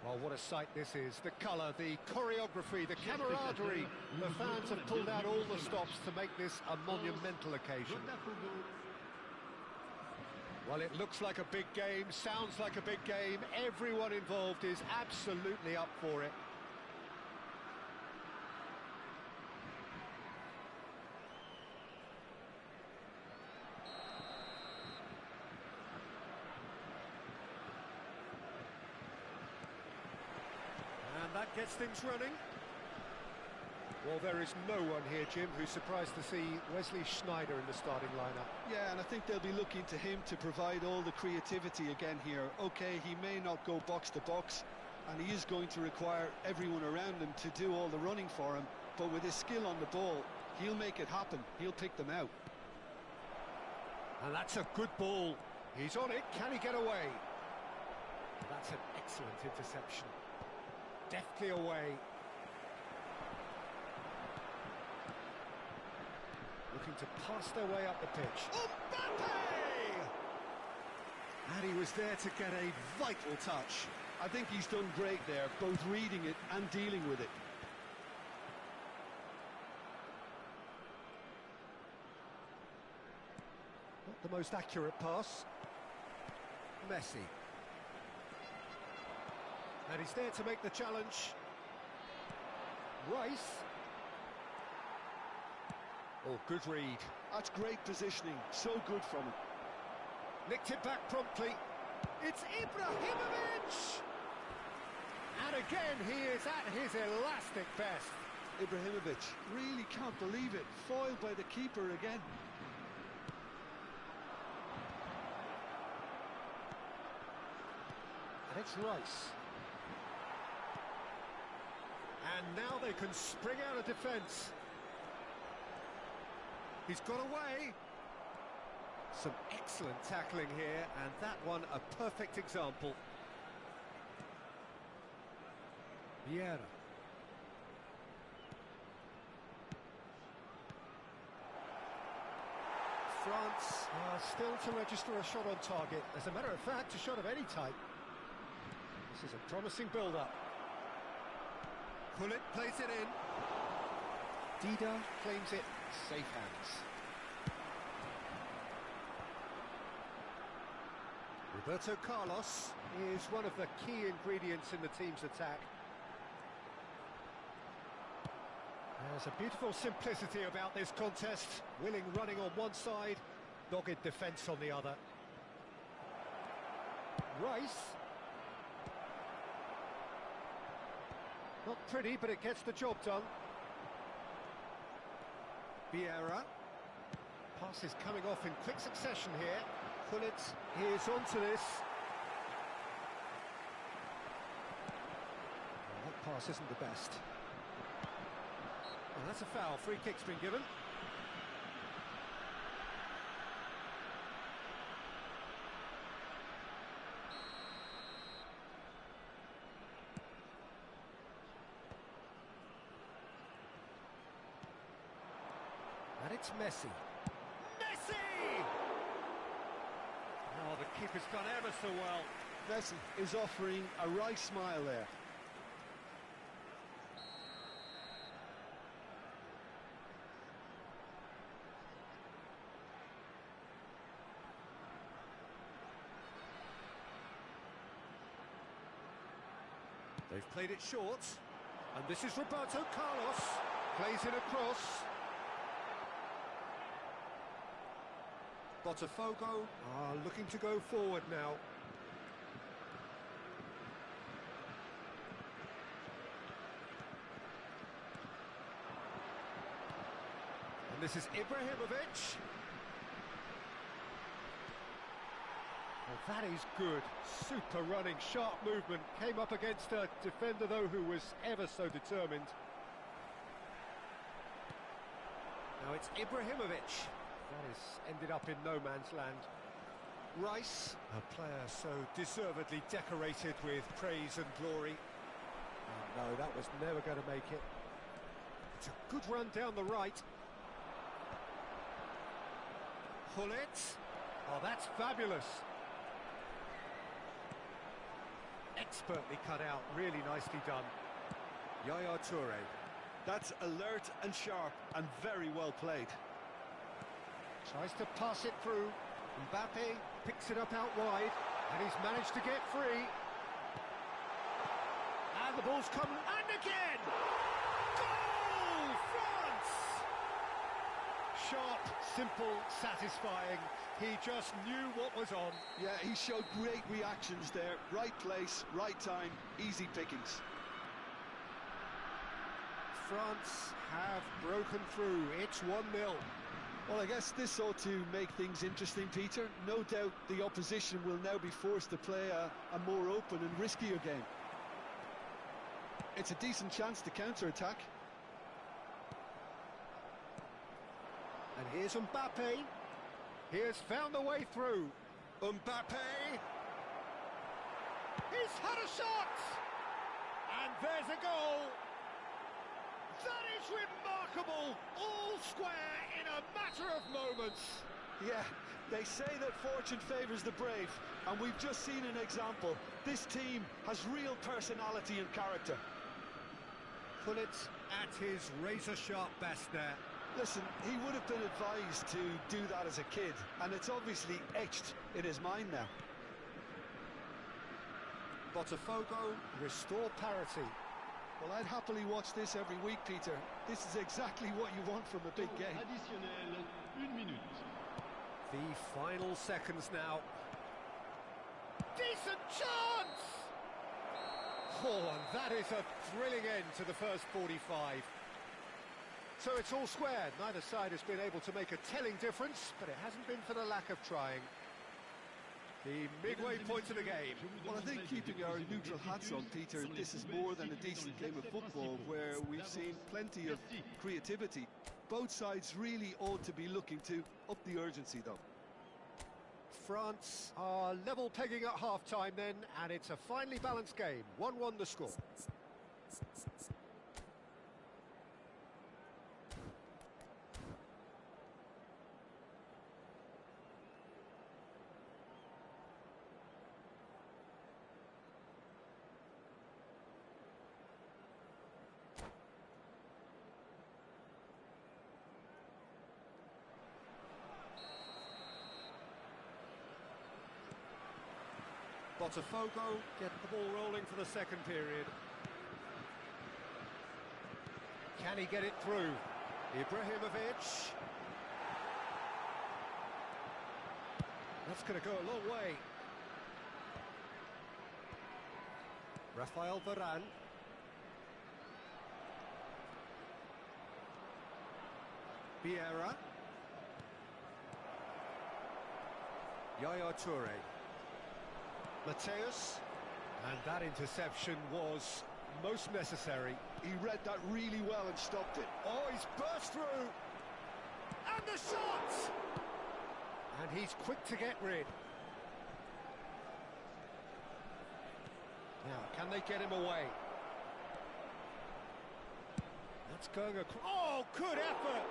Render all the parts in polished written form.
Well, what a sight this is. The colour, the choreography, the camaraderie. The fans have pulled out all the stops to make this a monumental occasion. Well, it looks like a big game, sounds like a big game. Everyone involved is absolutely up for it. And that gets things running. Well, there is no one here, Jim, who's surprised to see Wesley Sneijder in the starting lineup. Yeah, and I think they'll be looking to him to provide all the creativity again here. OK, he may not go box to box, and he is going to require everyone around him to do all the running for him, but with his skill on the ball, he'll make it happen. He'll pick them out. And that's a good ball. He's on it. Can he get away? That's an excellent interception. Deftly away. Looking to pass their way up the pitch. Mbappe! And he was there to get a vital touch. I think he's done great there, both reading it and dealing with it. Not the most accurate pass. Messi. And he's there to make the challenge. Rice. Oh, good read. That's great positioning, so good from him. Nicked it back promptly. It's Ibrahimovic! And again, he is at his elastic best. Ibrahimovic, really can't believe it. Foiled by the keeper again. And it's Rice. And now they can spring out of defence. He's got away. Some excellent tackling here, and that one a perfect example. Vieira. France are still to register a shot on target. As a matter of fact, a shot of any type. This is a promising build-up. Gullit plays it in. Dida claims it. Safe hands. Roberto Carlos is one of the key ingredients in the team's attack. There's a beautiful simplicity about this contest. Willing running on one side, dogged defence on the other. Rice. Not pretty, but it gets the job done. Vieira. Pass is coming off in quick succession here. Gullit is onto this. Well, that pass isn't the best. Well, that's a foul. Free kick's been given. And it's Messi. Messi! Oh, the keeper's done ever so well. Messi is offering a right smile there. They've played it short. And this is Roberto Carlos. Plays it across. Botafogo are looking to go forward now. And this is Ibrahimovic. Well, that is good. Super running, sharp movement. Came up against a defender, though, who was ever so determined. Now it's Ibrahimovic. That has ended up in no man's land. Rice, a player so deservedly decorated with praise and glory. Oh, no, that was never going to make it. It's a good run down the right. Hullet. Oh, that's fabulous. Expertly cut out, really nicely done. Yaya Toure. That's alert and sharp and very well played. Tries to pass it through. Mbappe picks it up out wide, and he's managed to get free. And the ball's come, and again! Goal! France! Sharp, simple, satisfying. He just knew what was on. Yeah, he showed great reactions there. Right place, right time, easy pickings. France have broken through. It's 1-0. Well, I guess this ought to make things interesting, Peter. No doubt the opposition will now be forced to play a more open and riskier game. It's a decent chance to counter-attack. And here's Mbappe. He has found a way through. Mbappe. He's had a shot! And there's a goal! That is remarkable! All square in a matter of moments. Yeah, they say that fortune favours the brave, and we've just seen an example. This team has real personality and character. Hullet at his razor-sharp best there. Listen, he would have been advised to do that as a kid, and it's obviously etched in his mind now. Botafogo restore parity. Well, I'd happily watch this every week, Peter. This is exactly what you want from a big game. The final seconds now. Decent chance! Oh, and that is a thrilling end to the first 45. So it's all squared. Neither side has been able to make a telling difference, but it hasn't been for the lack of trying. The midway point of the game. Well, I think keeping our neutral hats on, Peter, this is more than a decent game of football where we've seen plenty of creativity. Both sides really ought to be looking to up the urgency, though. France are level pegging at half-time then, and it's a finely balanced game. 1-1 the score. Botafogo get the ball rolling for the second period. Can he get it through? Ibrahimovic. That's going to go a long way. Rafael Varane. Vieira. Yaya Toure. Mateus, and that interception was most necessary. He read that really well and stopped it. Oh, he's burst through! And the shot! And he's quick to get rid. Now, can they get him away? That's going across. Oh, good effort!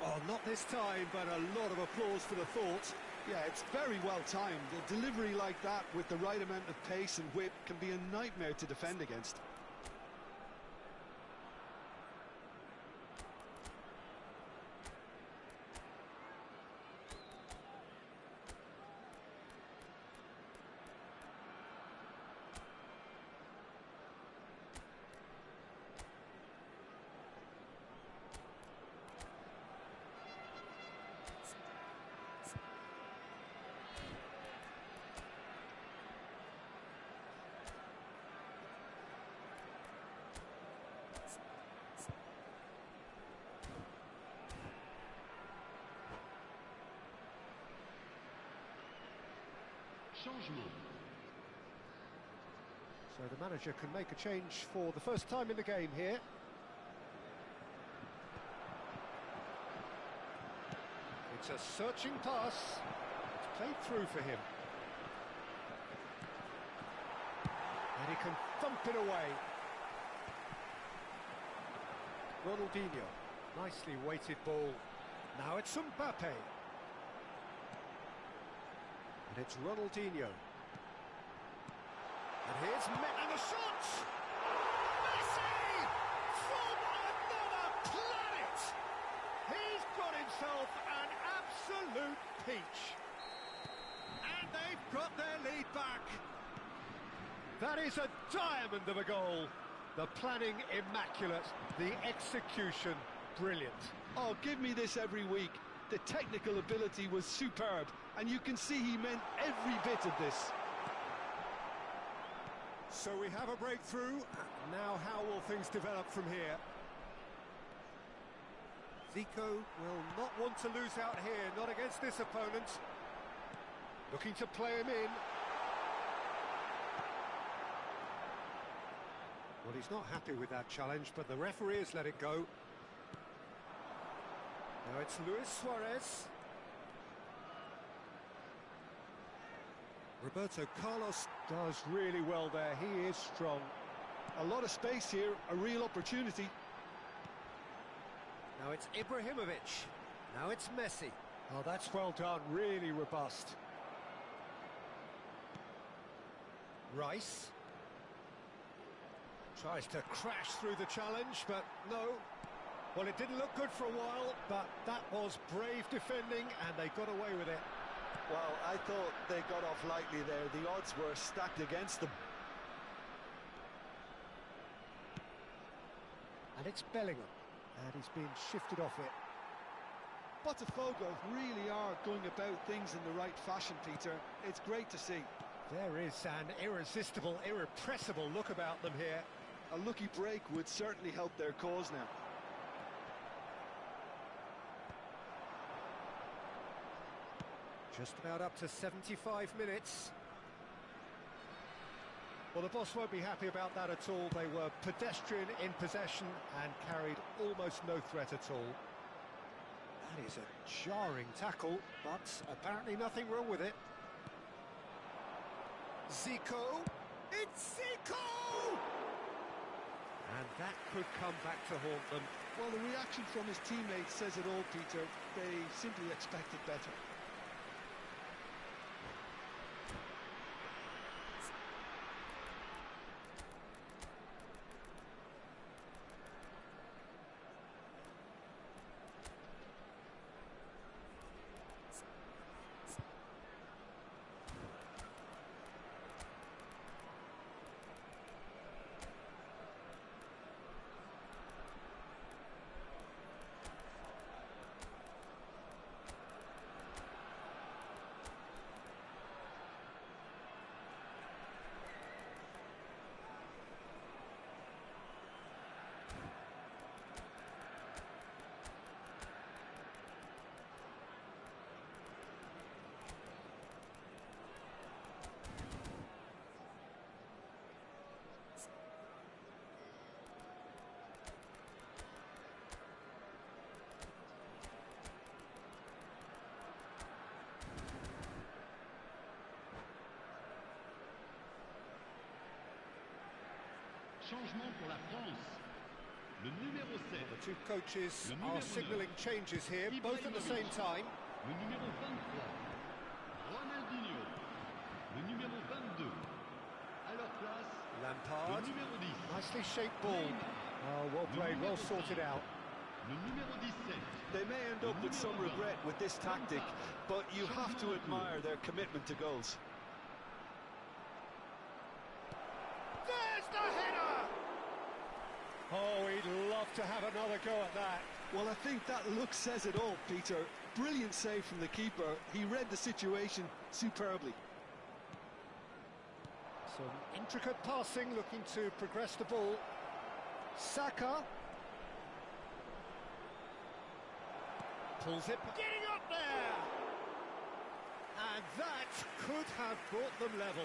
Oh, not this time, but a lot of applause for the thought. Yeah, it's very well timed. A delivery like that with the right amount of pace and whip can be a nightmare to defend against. Changement. So the manager can make a change for the first time in the game here. It's a searching pass. It's played through for him. And he can thump it away. Ronaldinho. Nicely weighted ball. Now it's Mbappe. And it's Ronaldinho. And here's and the shot! Messi! From another planet! He's got himself an absolute peach. And they've got their lead back. That is a diamond of a goal. The planning immaculate, the execution brilliant. Oh, give me this every week. The technical ability was superb, and you can see he meant every bit of this. So we have a breakthrough. Now how will things develop from here? Zico will not want to lose out here, not against this opponent. Looking to play him in. Well, he's not happy with that challenge, but the referee has let it go. Now it's Luis Suarez. Roberto Carlos does really well there. He is strong. A lot of space here, a real opportunity. Now it's Ibrahimovic. Now it's Messi. Oh, that's well done. Really robust. Rice. Tries to crash through the challenge, but no. Well, it didn't look good for a while, but that was brave defending, and they got away with it. Well, I thought they got off lightly there. The odds were stacked against them. And it's Bellingham, and he's been shifted off it. Botafogo really are going about things in the right fashion, Peter. It's great to see. There is an irresistible, irrepressible look about them here. A lucky break would certainly help their cause now. Just about up to 75 minutes. Well, the boss won't be happy about that at all. They were pedestrian in possession and carried almost no threat at all. That is a jarring tackle, but apparently nothing wrong with it. Zico! It's Zico! And that could come back to haunt them. Well, the reaction from his teammates says it all, Peter. They simply expected better. Changement pour la France. Le numéro 7. The two coaches are signalling changes here, both at the same time. Le numéro 23. Ronaldinho. Le numéro 22. À leur place. Lampard. Le numéro 10. Nicely shaped ball. Oh, well played, well sorted out. Le numéro 17. They may end up with some regret with this tactic, but you have to admire their commitment to goals. There's the header! Oh, he'd love to have another go at that. Well, I think that look says it all, Peter. Brilliant save from the keeper. He read the situation superbly. Some intricate passing, looking to progress the ball. Saka. Pulls it, getting up there! And that could have brought them level.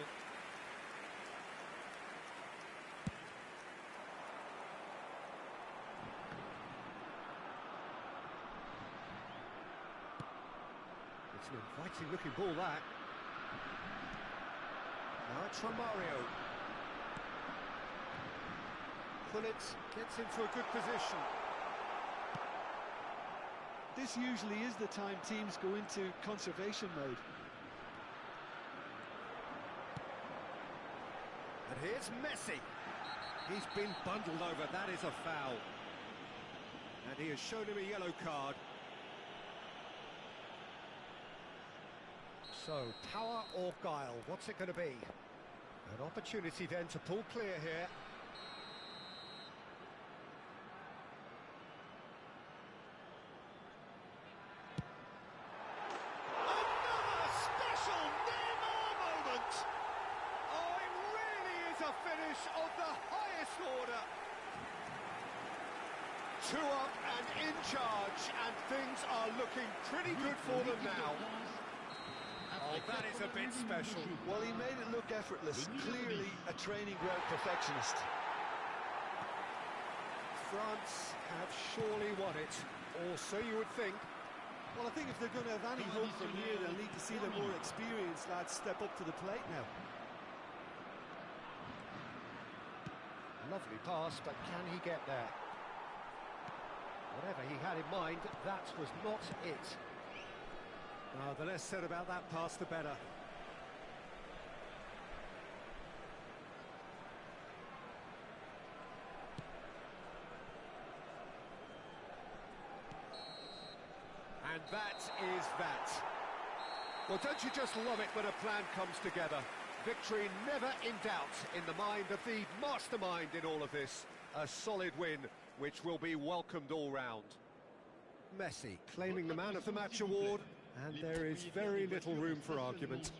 It's an inviting looking ball, that. Now it's from Mario. Gullit gets into a good position. This usually is the time teams go into conservation mode. And here's Messi. He's been bundled over, that is a foul. And he has shown him a yellow card. So, power or guile, what's it going to be? An opportunity then to pull clear here. Another special Neymar moment! Oh, it really is a finish of the highest order. 2 up and in charge, and things are looking pretty good for them now. Oh, that is a bit special. Well, he made it look effortless. Clearly a training ground perfectionist. France have surely won it, or so you would think. Well, I think if they're going to have any hope from here, they'll need to see the more experienced lads step up to the plate now. Lovely pass, but can he get there? Whatever he had in mind, that was not it. The less said about that pass, the better. And that is that. Well, don't you just love it when a plan comes together? Victory never in doubt in the mind of the mastermind in all of this. A solid win, which will be welcomed all round. Messi claiming the Man of the Match award, and there is very little room for argument.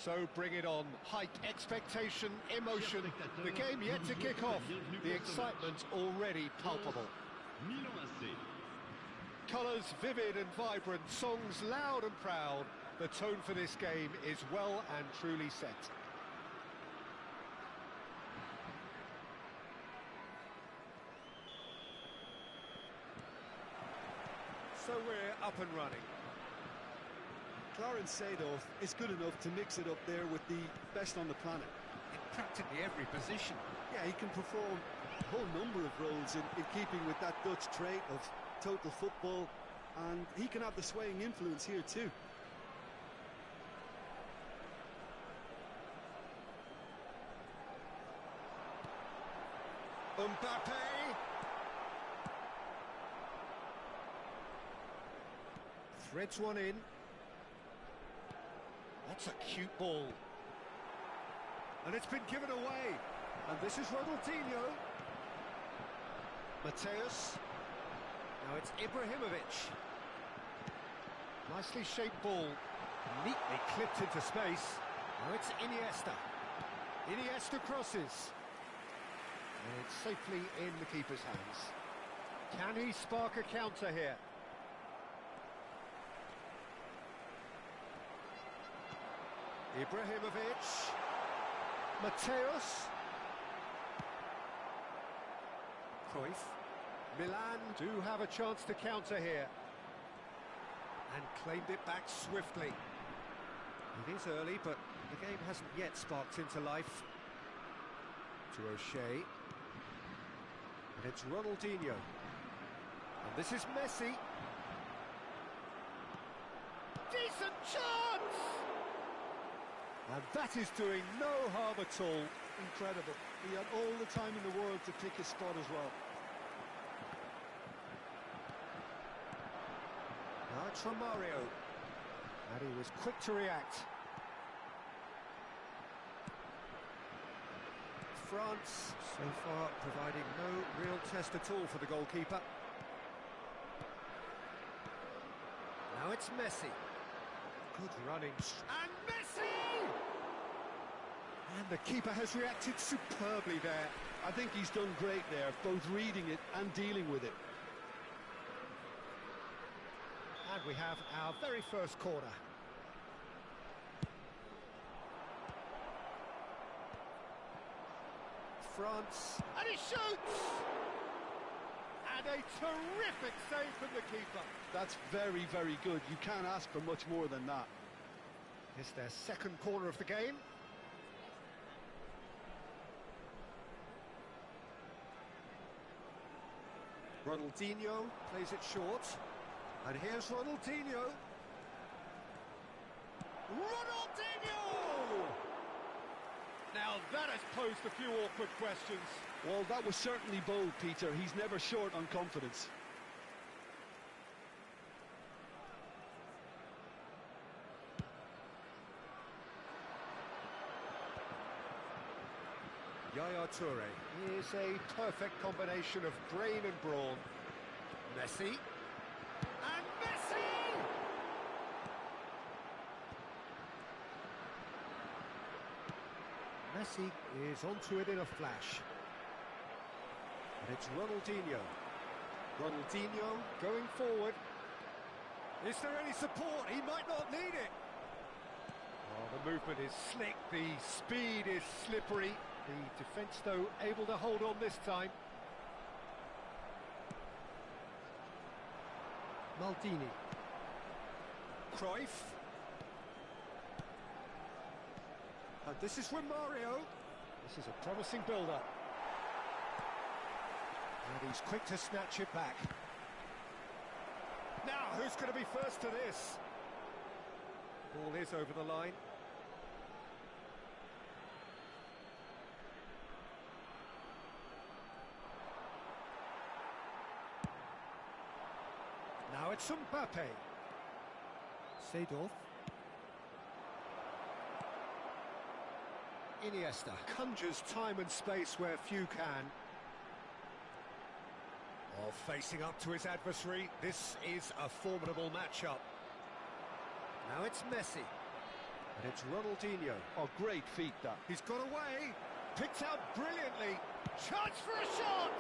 So bring it on. Height, expectation, emotion. The game yet to kick off. The excitement already palpable. Milan AC. Colours vivid and vibrant, songs loud and proud. The tone for this game is well and truly set. So we're up and running. Clarence Seedorf is good enough to mix it up there with the best on the planet. In practically every position. Yeah, he can perform a whole number of roles in keeping with that Dutch trait of total football, and he can have the swaying influence here too. Mbappe! Threads one in. That's a cute ball. And it's been given away. And this is Ronaldinho. Mateus. Now it's Ibrahimovic. Nicely shaped ball. Neatly clipped into space. Now it's Iniesta. Iniesta crosses. And it's safely in the keeper's hands. Can he spark a counter here? Ibrahimovic. Mateus. Cruyff. Milan do have a chance to counter here. And claimed it back swiftly. It is early, but the game hasn't yet sparked into life. To O'Shea. And it's Ronaldinho. And this is Messi. Decent chance! And that is doing no harm at all. Incredible. He had all the time in the world to pick his spot as well. Now it's Romario. And he was quick to react. France, so far, providing no real test at all for the goalkeeper. Now it's Messi. Good running. And Messi! And the keeper has reacted superbly there. I think he's done great there, both reading it and dealing with it. And we have our very first corner. France, and he shoots! And a terrific save from the keeper. That's very, very good. You can't ask for much more than that. It's their second corner of the game. Ronaldinho plays it short. And here's Ronaldinho. Ronaldinho! Now that has posed a few awkward questions. Well, that was certainly bold, Peter. He's never short on confidence. Yaya Toure is a perfect combination of brain and brawn. Messi. And Messi! Messi is onto it in a flash. And it's Ronaldinho. Ronaldinho going forward. Is there any support? He might not need it. Oh, the movement is slick, the speed is slippery. The defence, though, able to hold on this time. Maldini. Cruyff. And this is Romario. This is a promising build-up. And he's quick to snatch it back. Now, who's going to be first to this? Ball is over the line. Now it's Mbappe. Seedorf. Iniesta conjures time and space where few can. Oh, facing up to his adversary, this is a formidable matchup. Now it's Messi. And it's Ronaldinho. Oh, great feat that. He's got away, picked out brilliantly. Chance for a shot!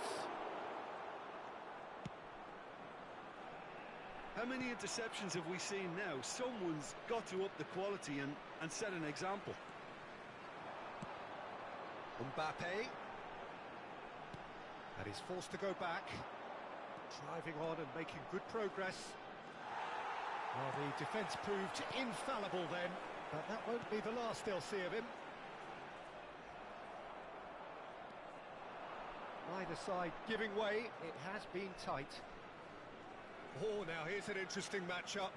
How many interceptions have we seen now? Someone's got to up the quality and set an example. Mbappe. And he's forced to go back. Driving on and making good progress. Well, the defence proved infallible then, but that won't be the last they'll see of him. Neither side giving way, it has been tight. Oh, now here's an interesting matchup.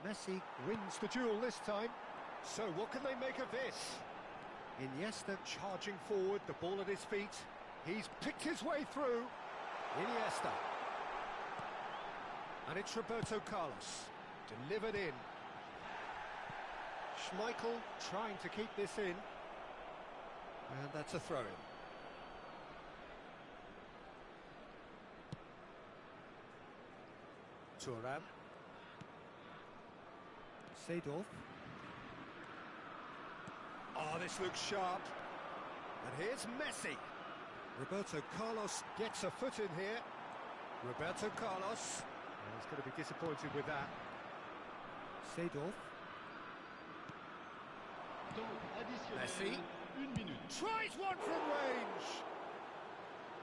Messi wins the duel this time. So what can they make of this? Iniesta charging forward, the ball at his feet. He's picked his way through. Iniesta. And it's Roberto Carlos. Delivered in. Schmeichel trying to keep this in. And that's a throw-in. Thuram. Seedorf. Oh, this looks sharp. And here's Messi. Roberto Carlos gets a foot in here. Roberto Carlos. And he's going to be disappointed with that. Seedorf. Messi. Tries one from range.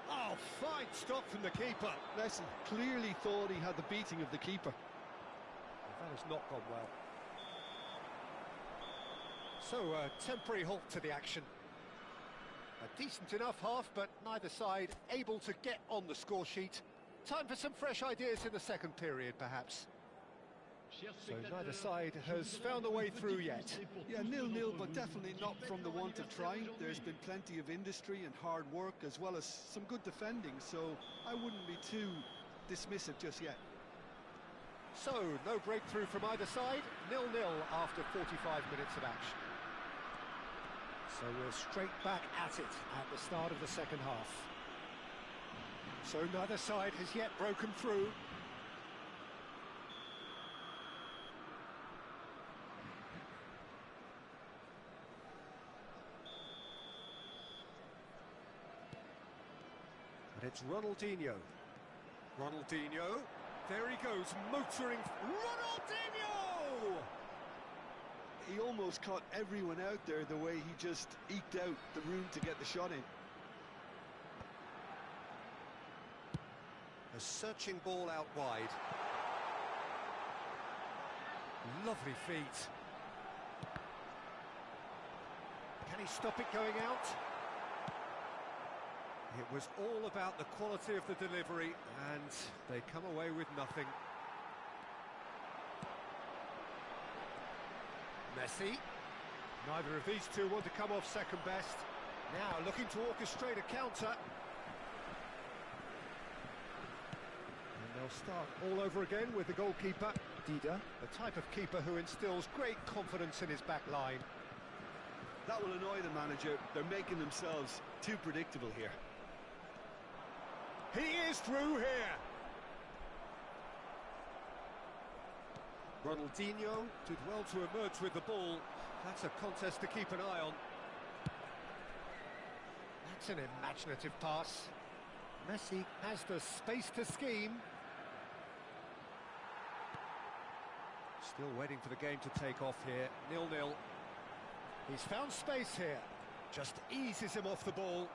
Oh, fine stop from the keeper. Messi clearly thought he had the beating of the keeper. That has not gone well. So, temporary halt to the action. A decent enough half, but neither side able to get on the score sheet. Time for some fresh ideas in the second period, perhaps. So neither side has found a way through yet. Yeah, 0-0, but definitely not from the want of trying. There's been plenty of industry and hard work, as well as some good defending, so I wouldn't be too dismissive just yet. So, no breakthrough from either side, 0-0 after 45 minutes of action. So we're straight back at it at the start of the second half. So neither side has yet broken through. And it's Ronaldinho. Ronaldinho. There he goes, motoring. Ronaldinho! He almost caught everyone out there the way he just eked out the room to get the shot in. A searching ball out wide. Lovely feet. Can he stop it going out? It was all about the quality of the delivery, and they come away with nothing. Messi. Neither of these two want to come off second best. Now looking to orchestrate a counter. And they'll start all over again with the goalkeeper, Dida, the type of keeper who instills great confidence in his back line. That will annoy the manager. They're making themselves too predictable here. He is through here. Ronaldinho did well to emerge with the ball. That's a contest to keep an eye on. That's an imaginative pass. Messi has the space to scheme. Still waiting for the game to take off here. 0-0. He's found space here. Just eases him off the ball.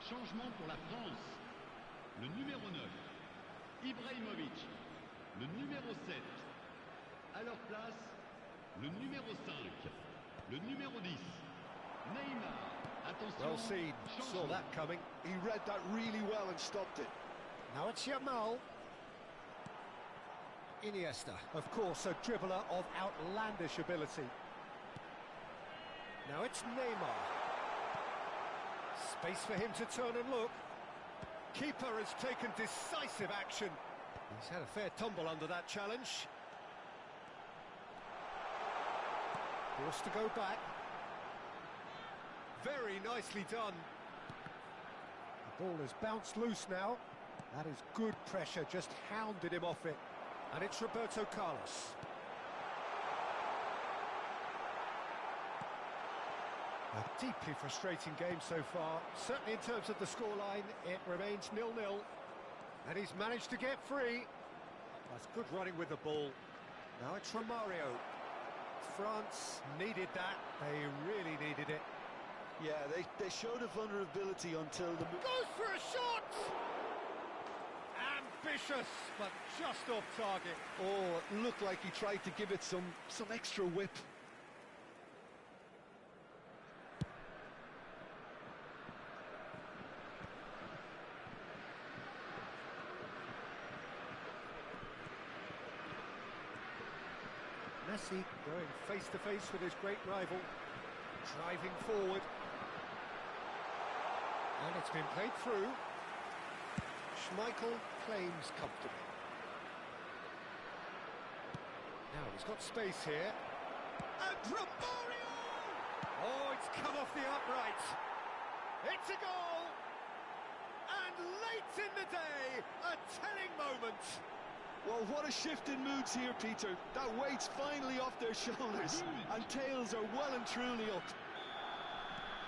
Changement pour la France. Le numéro 9, Ibrahimovic. Le numéro 7. À leur place, le numéro 5. Le numéro 10. Neymar. Attention. Well seen, saw Changement. that coming. He read that really well and stopped it. Now it's Yamal. Iniesta, of course, a dribbler of outlandish ability. Now it's Neymar. Space for him to turn and look. Keeper has taken decisive action. He's had a fair tumble under that challenge. Forced to go back. Very nicely done. The ball has bounced loose now. That is good pressure, just hounded him off it. And it's Roberto Carlos. A deeply frustrating game so far. Certainly in terms of the scoreline, it remains 0-0. And he's managed to get free. That's good running with the ball. Now it's Romario. France needed that. They really needed it. Yeah, they showed a vulnerability until the... Goes for a shot! Ambitious, but just off target. Oh, it looked like he tried to give it some extra whip. Messi going face-to-face with his great rival, driving forward. And it's been played through. Schmeichel claims comfortably. Now he's got space here. And Romario! Oh, it's come off the upright. It's a goal! And late in the day, a telling moment. Well, what a shift in moods here, Peter. That weight's finally off their shoulders, and tails are well and truly up.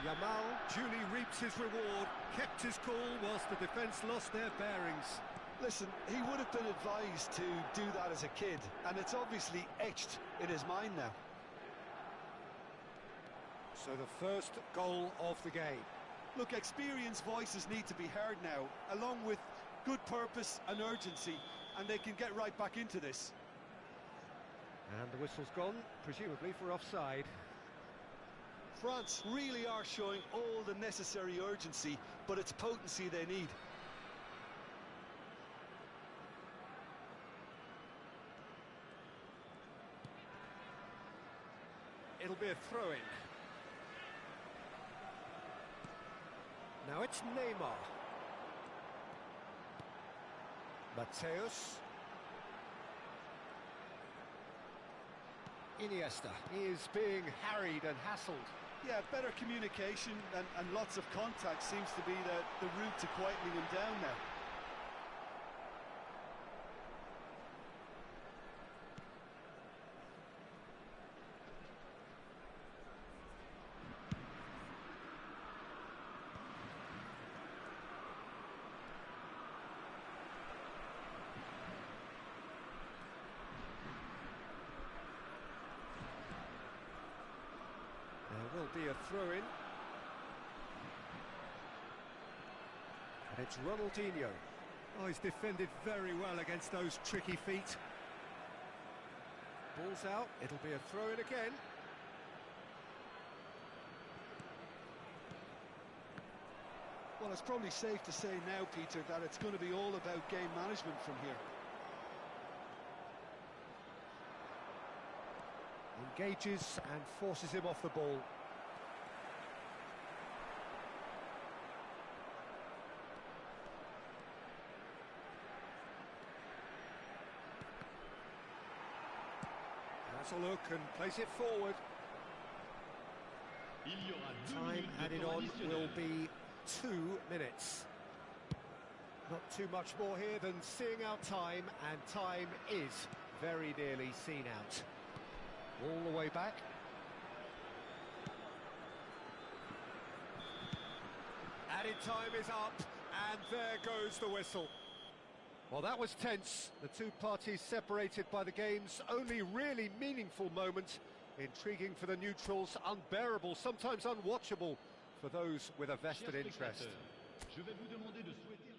Yamal duly reaps his reward, kept his cool whilst the defence lost their bearings. Listen, he would have been advised to do that as a kid, and it's obviously etched in his mind now. So the first goal of the game. Look, experienced voices need to be heard now, along with good purpose and urgency, and they can get right back into this. And the whistle's gone, presumably for offside. France really are showing all the necessary urgency, but it's potency they need. It'll be a throw-in. Now it's Neymar. Mateus. Iniesta is being harried and hassled. Yeah, better communication and lots of contact seems to be the route to quietening him down now. There will be a throw-in. And it's Ronaldinho. Oh, he's defended very well against those tricky feet. Ball's out, it'll be a throw-in again. Well, it's probably safe to say now, Peter, that it's going to be all about game management from here. Engages and forces him off the ball. Has a look and plays it forward. Il y aura 2 Time minutes de added temps on additionnel. will be 2 minutes. Not too much more here than seeing out time, and time is very nearly seen out. All the way back. Added time is up, and there goes the whistle. Well, that was tense. The two parties separated by the game's only really meaningful moment. Intriguing for the neutrals, unbearable, sometimes unwatchable for those with a vested Chers interest. spectateurs, Je vais vous demander de souhaiter...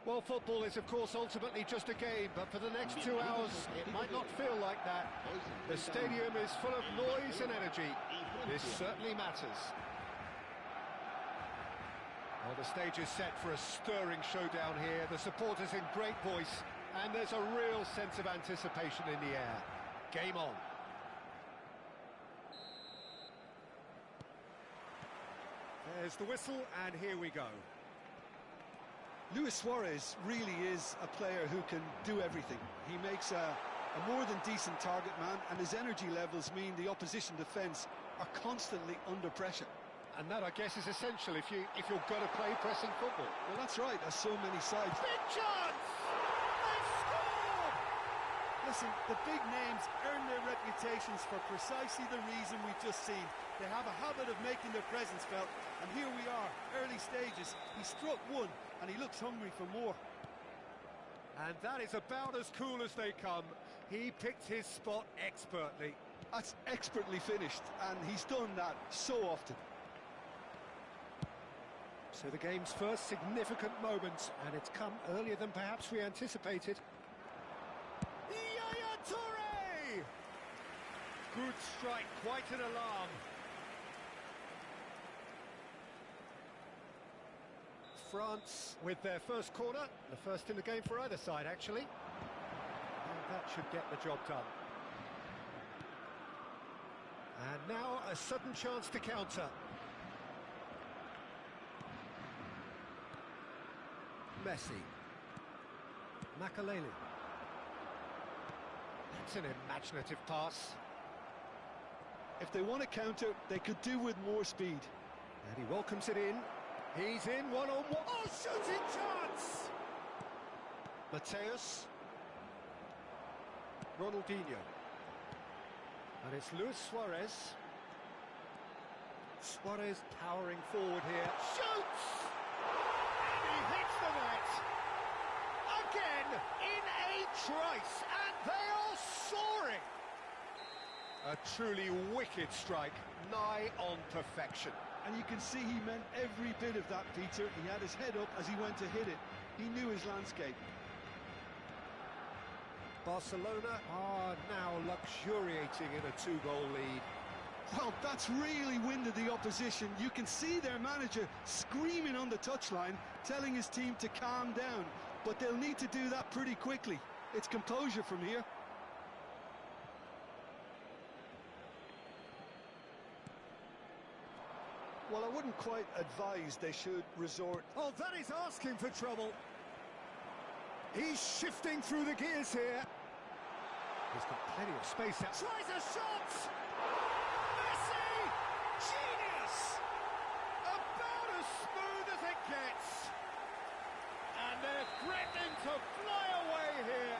Well, football is, of course, ultimately just a game, but for the next 2 hours, it might not feel like that. The stadium is full of noise and energy. This certainly matters. Well, the stage is set for a stirring showdown here. The supporters in great voice, and there's a real sense of anticipation in the air. Game on. There's the whistle, and here we go. Luis Suarez really is a player who can do everything. He makes a more than decent target man, and his energy levels mean the opposition defence are constantly under pressure. And that, I guess, is essential if you're going to play pressing football. Well, that's right, as so many sides. Big chance! They've scored! Listen, the big names earn their reputations for precisely the reason we've just seen. They have a habit of making their presence felt, and here we are, early stages. He struck one, and he looks hungry for more. And that is about as cool as they come. He picked his spot expertly. That's expertly finished, and he's done that so often. So the game's first significant moment, and it's come earlier than perhaps we anticipated. Yaya Toure! Good strike, quite an alarm. France with their first corner, the first in the game for either side, actually. And that should get the job done. And now a sudden chance to counter. Messi. Makaleli. That's an imaginative pass. If they want to counter, they could do with more speed. And he welcomes it in. He's in one-on-one. Oh, shooting chance! Mateus. Ronaldinho. And it's Luis Suarez. Suarez powering forward here. Shoots! And he hits the net. Again, in a trice. And they are soaring. A truly wicked strike, nigh on perfection. And you can see he meant every bit of that, Peter. He had his head up as he went to hit it. He knew his landscape. Barcelona are now luxuriating in a two-goal lead. Well, that's really winded the opposition. You can see their manager screaming on the touchline, telling his team to calm down. But they'll need to do that pretty quickly. It's composure from here. Well, I wouldn't quite advise they should resort... Oh, that is asking for trouble. He's shifting through the gears here. He's got plenty of space out. Tries a shot! Messi! Genius! About as smooth as it gets. And they're threatening to fly away here.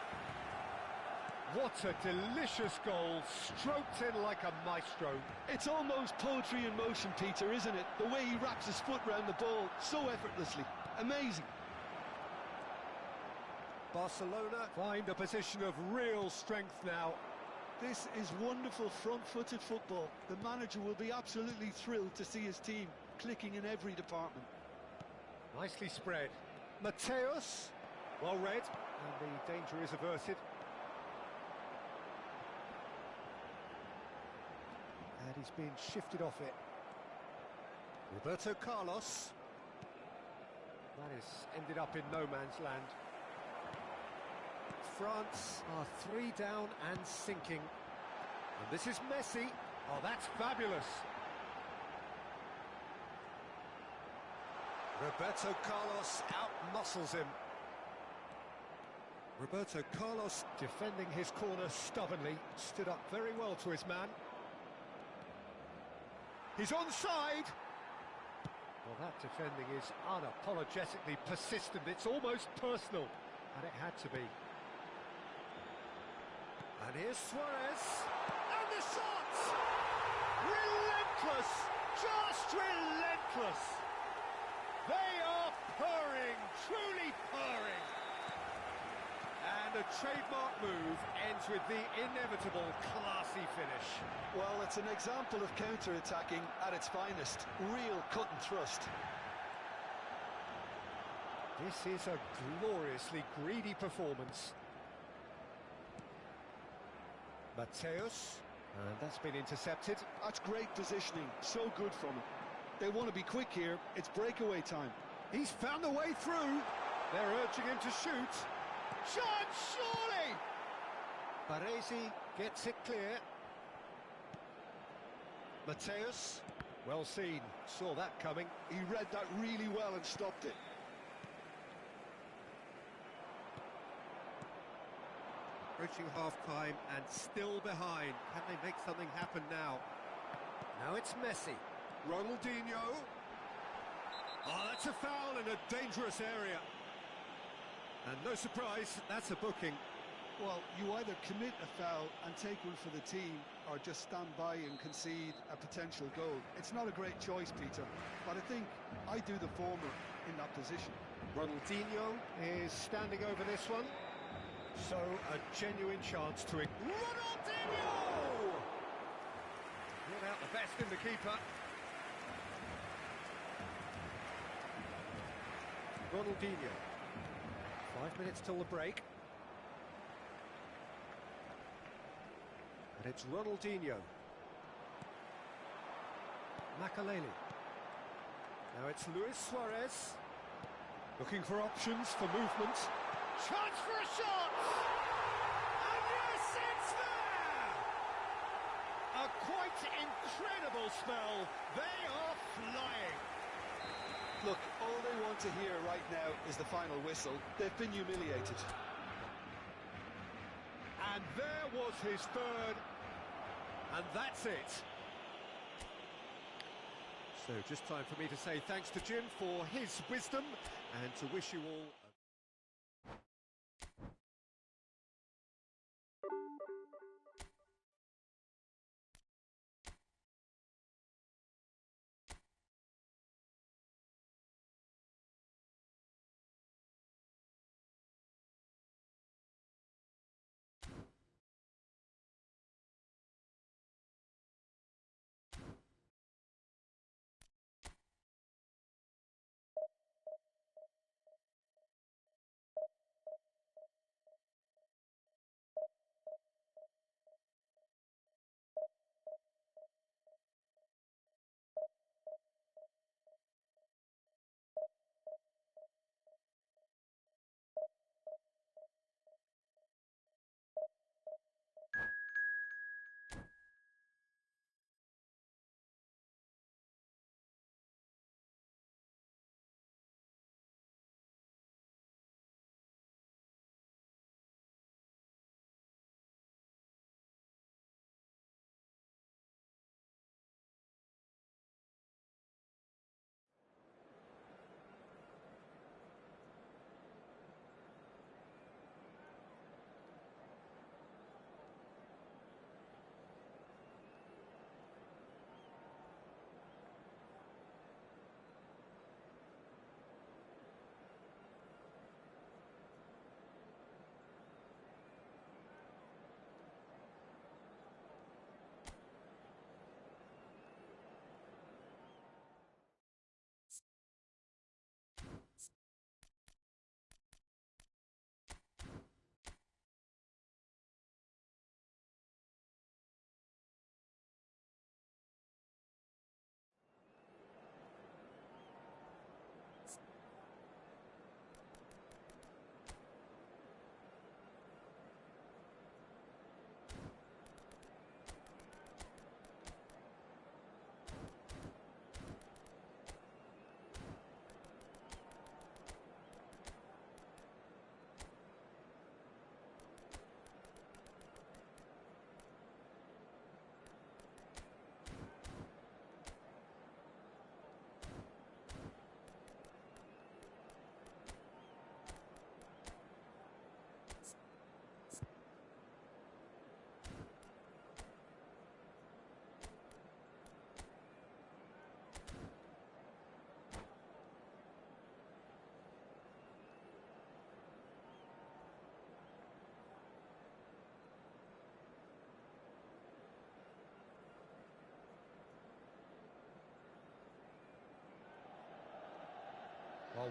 What a delicious goal, stroked in like a maestro. It's almost poetry in motion, Peter, isn't it? The way he wraps his foot round the ball so effortlessly. Amazing. Barcelona find a position of real strength now. This is wonderful front-footed football. The manager will be absolutely thrilled to see his team clicking in every department. Nicely spread. Mateus, well read, and the danger is averted. And he's been shifted off it. Roberto Carlos. That has ended up in no man's land. France are 3 down and sinking. And this is Messi. Oh, that's fabulous. Roberto Carlos out-muscles him. Roberto Carlos defending his corner stubbornly, stood up very well to his man. He's onside. Well, that defending is unapologetically persistent. It's almost personal, and it had to be. And here's Suarez. And the shot! Relentless! Just relentless! They are purring, truly purring. And the trademark move ends with the inevitable classy finish. Well, it's an example of counter-attacking at its finest. Real cut and thrust. This is a gloriously greedy performance. Mateus, and that's been intercepted. That's great positioning, so good from him. They want to be quick here, it's breakaway time. He's found a way through. They're urging him to shoot. Chance, surely! Baresi gets it clear. Mateus, well seen, saw that coming. He read that really well and stopped it. Approaching half-time and still behind. Can they make something happen now? Now it's Messi. Ronaldinho. Oh, that's a foul in a dangerous area. And no surprise, that's a booking. Well, you either commit a foul and take one for the team, or just stand by and concede a potential goal. It's not a great choice, Peter, but I think I do the former in that position. Ronaldinho is standing over this one. So, a genuine chance to... Ronaldinho! Brought out the best in the keeper. Ronaldinho. 5 minutes till the break. And it's Ronaldinho. Makaleli. Now it's Luis Suarez. Looking for options for movement. Chance for a shot! And yes, it's there! A quite incredible spell. They are flying. Look, all they want to hear right now is the final whistle. They've been humiliated. And there was his third. And that's it. So just time for me to say thanks to Jim for his wisdom and to wish you all...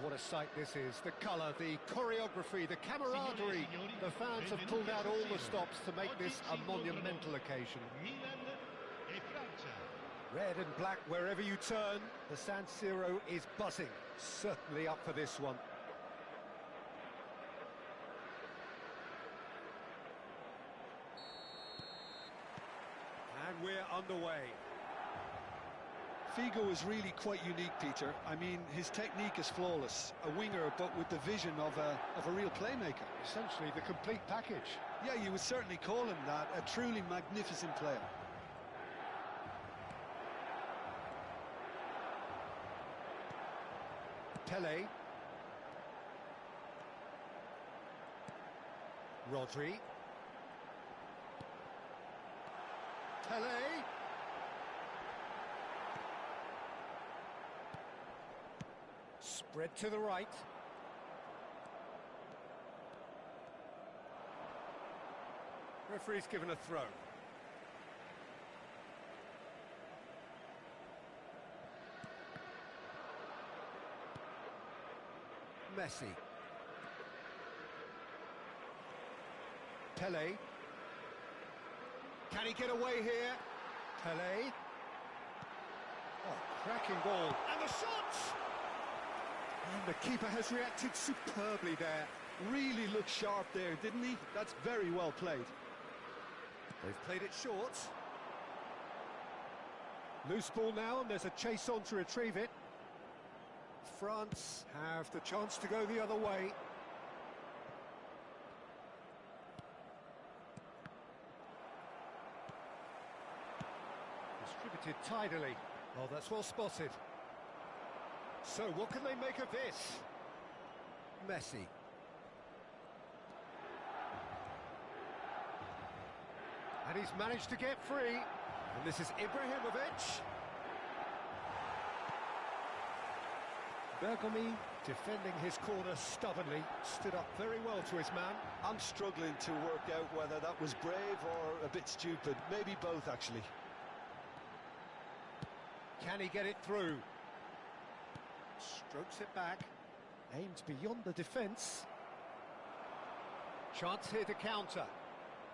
what a sight this is. The colour, the choreography, the camaraderie. The fans have pulled out all the stops to make this a monumental occasion. Red and black wherever you turn. The San Siro is buzzing. Certainly up for this one. And we're underway. Figo is really quite unique, Peter. I mean, his technique is flawless. A winger, but with the vision of a real playmaker. Essentially the complete package. Yeah, you would certainly call him that. A truly magnificent player. Pele. Rodri. Pele. Spread to the right. Referee's given a throw. Messi. Pele. Can he get away here? Pele. Oh, cracking ball. And the shot! And the keeper has reacted superbly there. Really looked sharp there, didn't he? That's very well played. They've played it short. Loose ball now, and there's a chase on to retrieve it. France have the chance to go the other way. Distributed tidily. Oh, that's well spotted. So, what can they make of this? Messi. And he's managed to get free. And this is Ibrahimovic. Bergomi defending his corner stubbornly. Stood up very well to his man. I'm struggling to work out whether that was brave or a bit stupid. Maybe both, actually. Can he get it through? Strokes it back. Aims beyond the defence. Chance here to counter.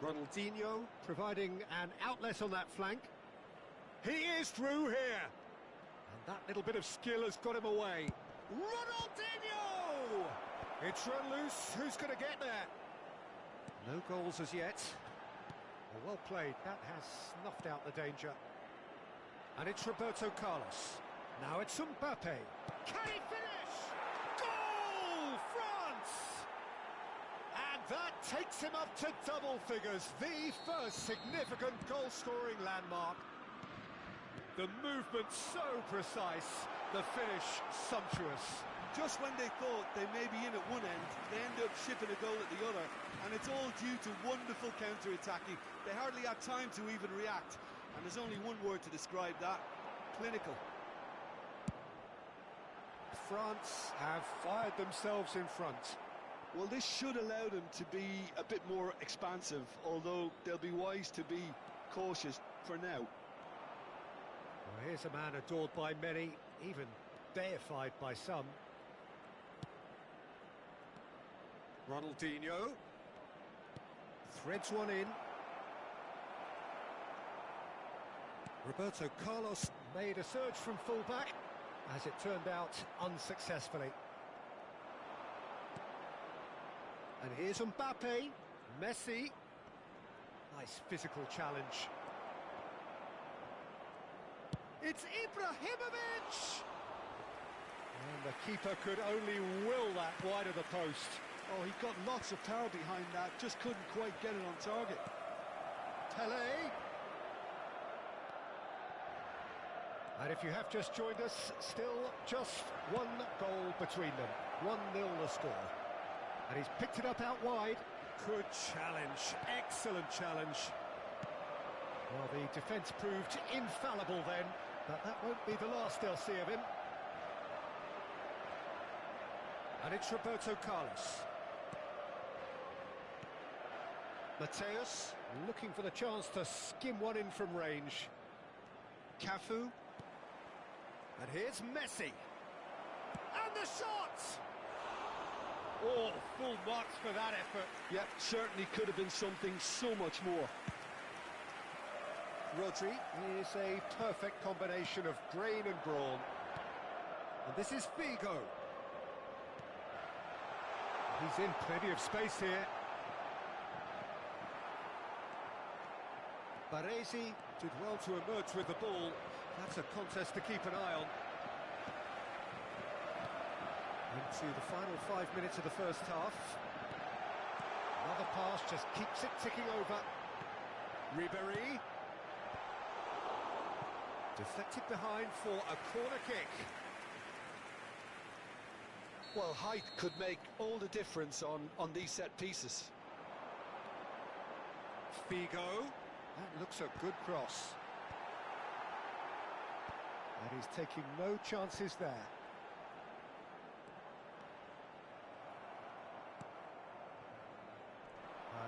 Ronaldinho providing an outlet on that flank. He is through here. And that little bit of skill has got him away. Ronaldinho! It's run loose. Who's going to get there? No goals as yet. Well played. That has snuffed out the danger. And it's Roberto Carlos. Now it's Mbappe. Can he finish? Goal! France! And that takes him up to double figures. The first significant goal-scoring landmark. The movement so precise. The finish sumptuous. Just when they thought they may be in at one end, they end up shipping a goal at the other. And it's all due to wonderful counter-attacking. They hardly had time to even react. And there's only one word to describe that: clinical. France have fired themselves in front. Well, this should allow them to be a bit more expansive, although they'll be wise to be cautious for now. Well, here's a man adored by many, even deified by some. Ronaldinho threads one in. Roberto Carlos made a surge from full-back, as it turned out unsuccessfully. And here's Mbappe, Messi. Nice physical challenge. It's Ibrahimovic! And the keeper could only will that wide of the post. Oh, he got lots of power behind that, just couldn't quite get it on target. Pele. And if you have just joined us, still just one goal between them. 1-0 the score. And he's picked it up out wide. Good challenge, excellent challenge. Well, the defence proved infallible then, but that won't be the last they'll see of him. And it's Roberto Carlos. Mateus looking for the chance to skim one in from range. Cafu. And here's Messi. And a shot! Oh, full marks for that effort. Yeah, certainly could have been something so much more. Rodri is a perfect combination of brain and brawn. And this is Figo. He's in plenty of space here. Baresi did well to emerge with the ball. That's a contest to keep an eye on. Into the final 5 minutes of the first half. Another pass just keeps it ticking over. Ribéry. Deflected behind for a corner kick. Well, height could make all the difference on these set pieces. Figo. That looks a good cross. And he's taking no chances there.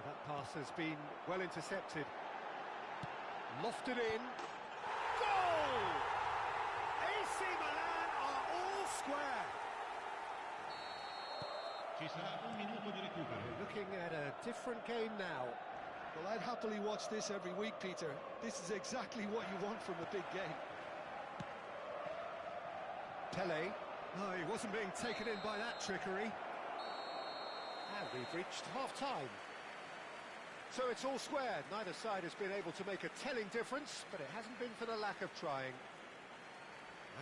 That pass has been well intercepted. Lofted in. Goal! AC Milan are all square. We're looking at a different game now. Well, I'd happily watch this every week, Peter. This is exactly what you want from a big game. Pele. Oh, he wasn't being taken in by that trickery. And we've reached half-time. So it's all square. Neither side has been able to make a telling difference, but it hasn't been for the lack of trying.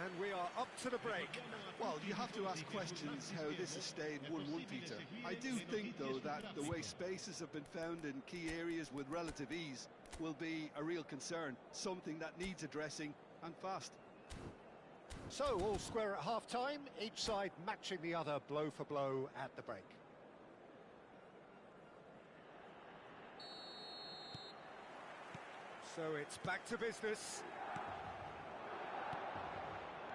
And we are up to the break. Well, you have to ask questions how this has stayed 1-1, Peter. I do think, though, that the way spaces have been found in key areas with relative ease will be a real concern, something that needs addressing, and fast. So, all square at half-time, each side matching the other blow for blow at the break. So it's back to business.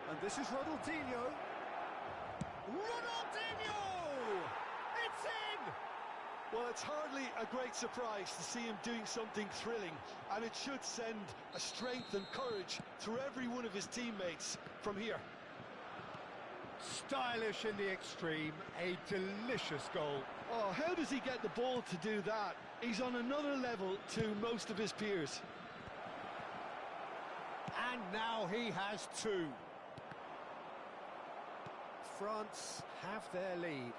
And this is Ronaldinho. Ronaldinho! It's in! Well, it's hardly a great surprise to see him doing something thrilling, and it should send a strength and courage through every one of his teammates from here. Stylish in the extreme, a delicious goal. Oh, how does he get the ball to do that? He's on another level to most of his peers. And now he has two. France have their lead.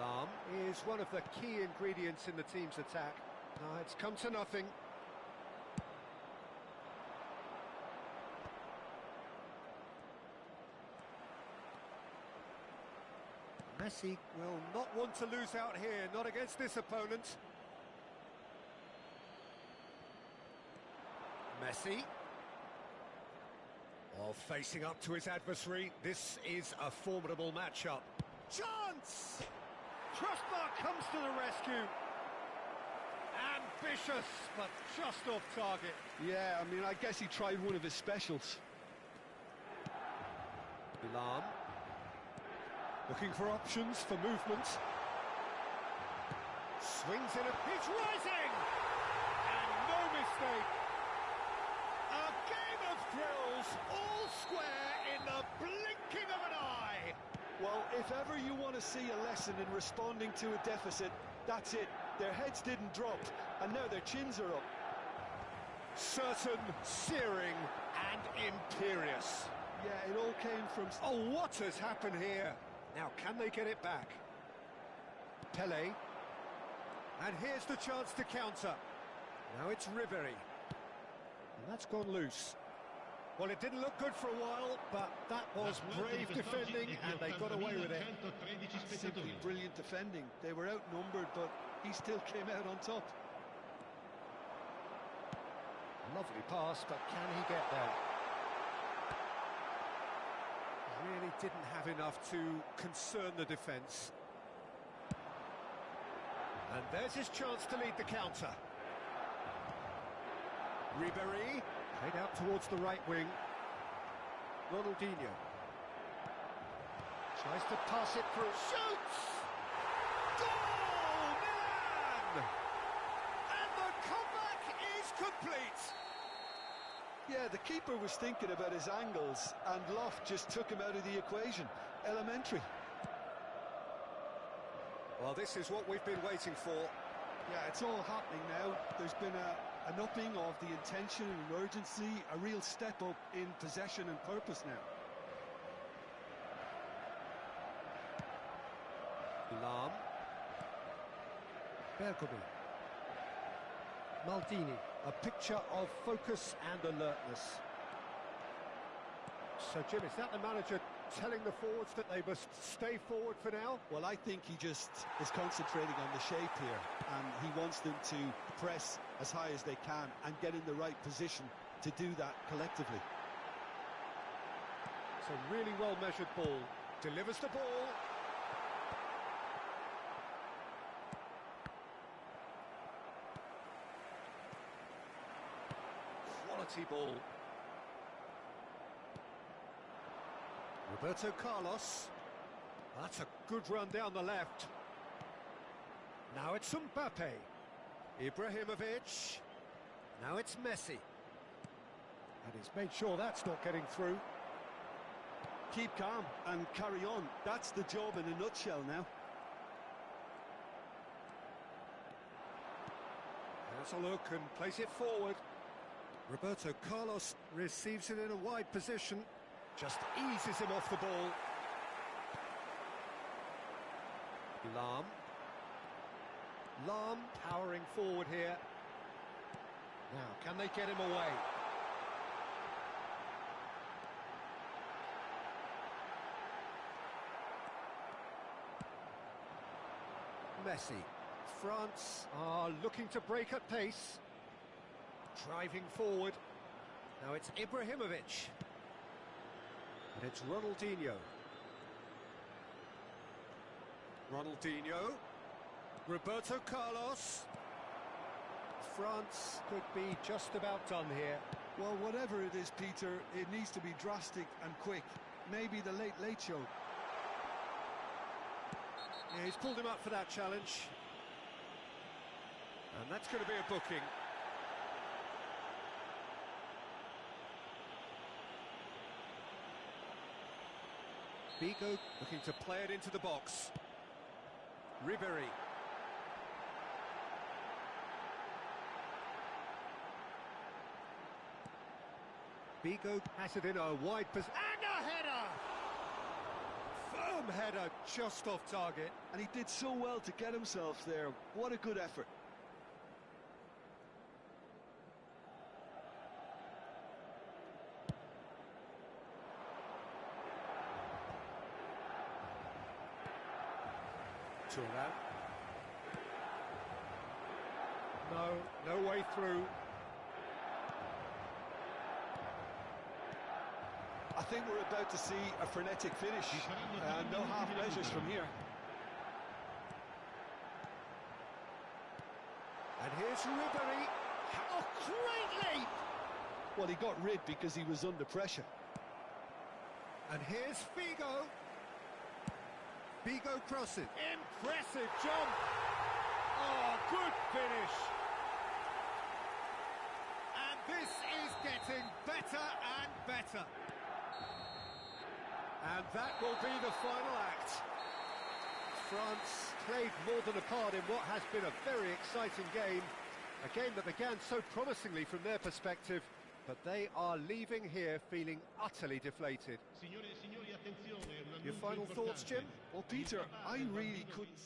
Lahm is one of the key ingredients in the team's attack. Now it's come to nothing. Messi will not want to lose out here, not against this opponent. Messi. Oh, facing up to his adversary, this is a formidable matchup. Chance! Crossbar comes to the rescue. Ambitious, but just off target. Yeah, I mean, I guess he tried one of his specials. Lahm. Looking for options for movement. Swings in, he's rising! And no mistake. A game of thrills, all square in the blinking of an eye. Well, if ever you want to see a lesson in responding to a deficit, that's it. Their heads didn't drop, and now their chins are up. Certain, searing, and imperious. Yeah, it all came from... Oh, what has happened here? Now, can they get it back? Pele. And here's the chance to counter. Now it's Ribéry. And that's gone loose. Well, it didn't look good for a while, but that was brave defending, and they got away with it. Simply brilliant defending. They were outnumbered, but he still came out on top. Lovely pass, but can he get there? Really didn't have enough to concern the defence. And there's his chance to lead the counter. Ribéry, played out towards the right wing. Ronaldinho. Tries to pass it through. Shoots! Goal! Milan! And the comeback is complete. Yeah, the keeper was thinking about his angles, and Loft just took him out of the equation. Elementary. Well, this is what we've been waiting for. Yeah, it's all happening now. There's been an upping of the intention and urgency, a real step up in possession and purpose now. Lahm. Bergomi. Maldini. A picture of focus and alertness. So, Jim, is that the manager telling the forwards that they must stay forward for now? Well, I think he just is concentrating on the shape here, and he wants them to press as high as they can and get in the right position to do that collectively. It's a really well-measured ball. Delivers the ball. Quality ball. Roberto Carlos. That's a good run down the left. Now it's Mbappe. Ibrahimovic. Now it's Messi. And he's made sure that's not getting through. Keep calm and carry on. That's the job in a nutshell now. Has a look and plays it forward. Roberto Carlos receives it in a wide position. Just eases him off the ball. Lahm. Lahm powering forward here. Now, can they get him away? Messi. France are looking to break at pace. Driving forward. Now it's Ibrahimovic. And it's Ronaldinho. Ronaldinho. Roberto Carlos. France could be just about done here. Well, whatever it is, Peter, it needs to be drastic and quick. Maybe the late show. Yeah, he's pulled him up for that challenge. And that's going to be a booking. Figo looking to play it into the box. Ribéry. Figo has it in a wide position. And a header! Firm header just off target. And he did so well to get himself there. What a good effort. Thuram. No way through. I think we're about to see a frenetic finish. No half measures from here. And here's Ribéry. Oh, great leap! Well, he got rid because he was under pressure. And here's Figo. Figo crosses. Impressive jump. Oh, good finish. And this is getting better and better. And that will be the final act. France played more than a part in what has been a very exciting game. A game that began so promisingly from their perspective, but they are leaving here feeling utterly deflated. Your final thoughts, Jim? Well, Peter, I really couldn't...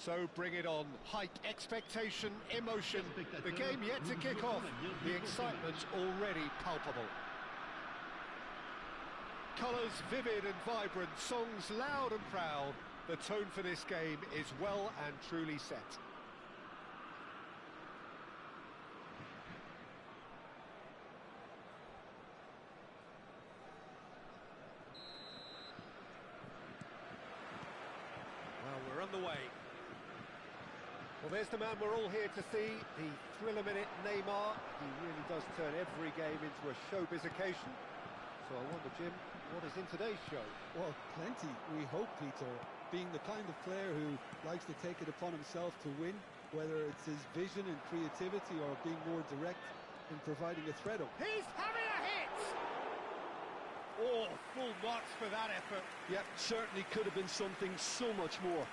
So bring it on. Hype, expectation, emotion. The game yet to kick off. The excitement's already palpable. Colours vivid and vibrant, songs loud and proud. The tone for this game is well and truly set. Well, we're on the way. Well, there's the man we're all here to see, the thriller-minute Neymar. He really does turn every game into a showbiz occasion. So I wonder, Jim, what is in today's show? Well, plenty, we hope, Peter. Being the kind of player who likes to take it upon himself to win, whether it's his vision and creativity or being more direct in providing a threat up. He's having a hit! Oh, full marks for that effort. Yeah, certainly could have been something so much more.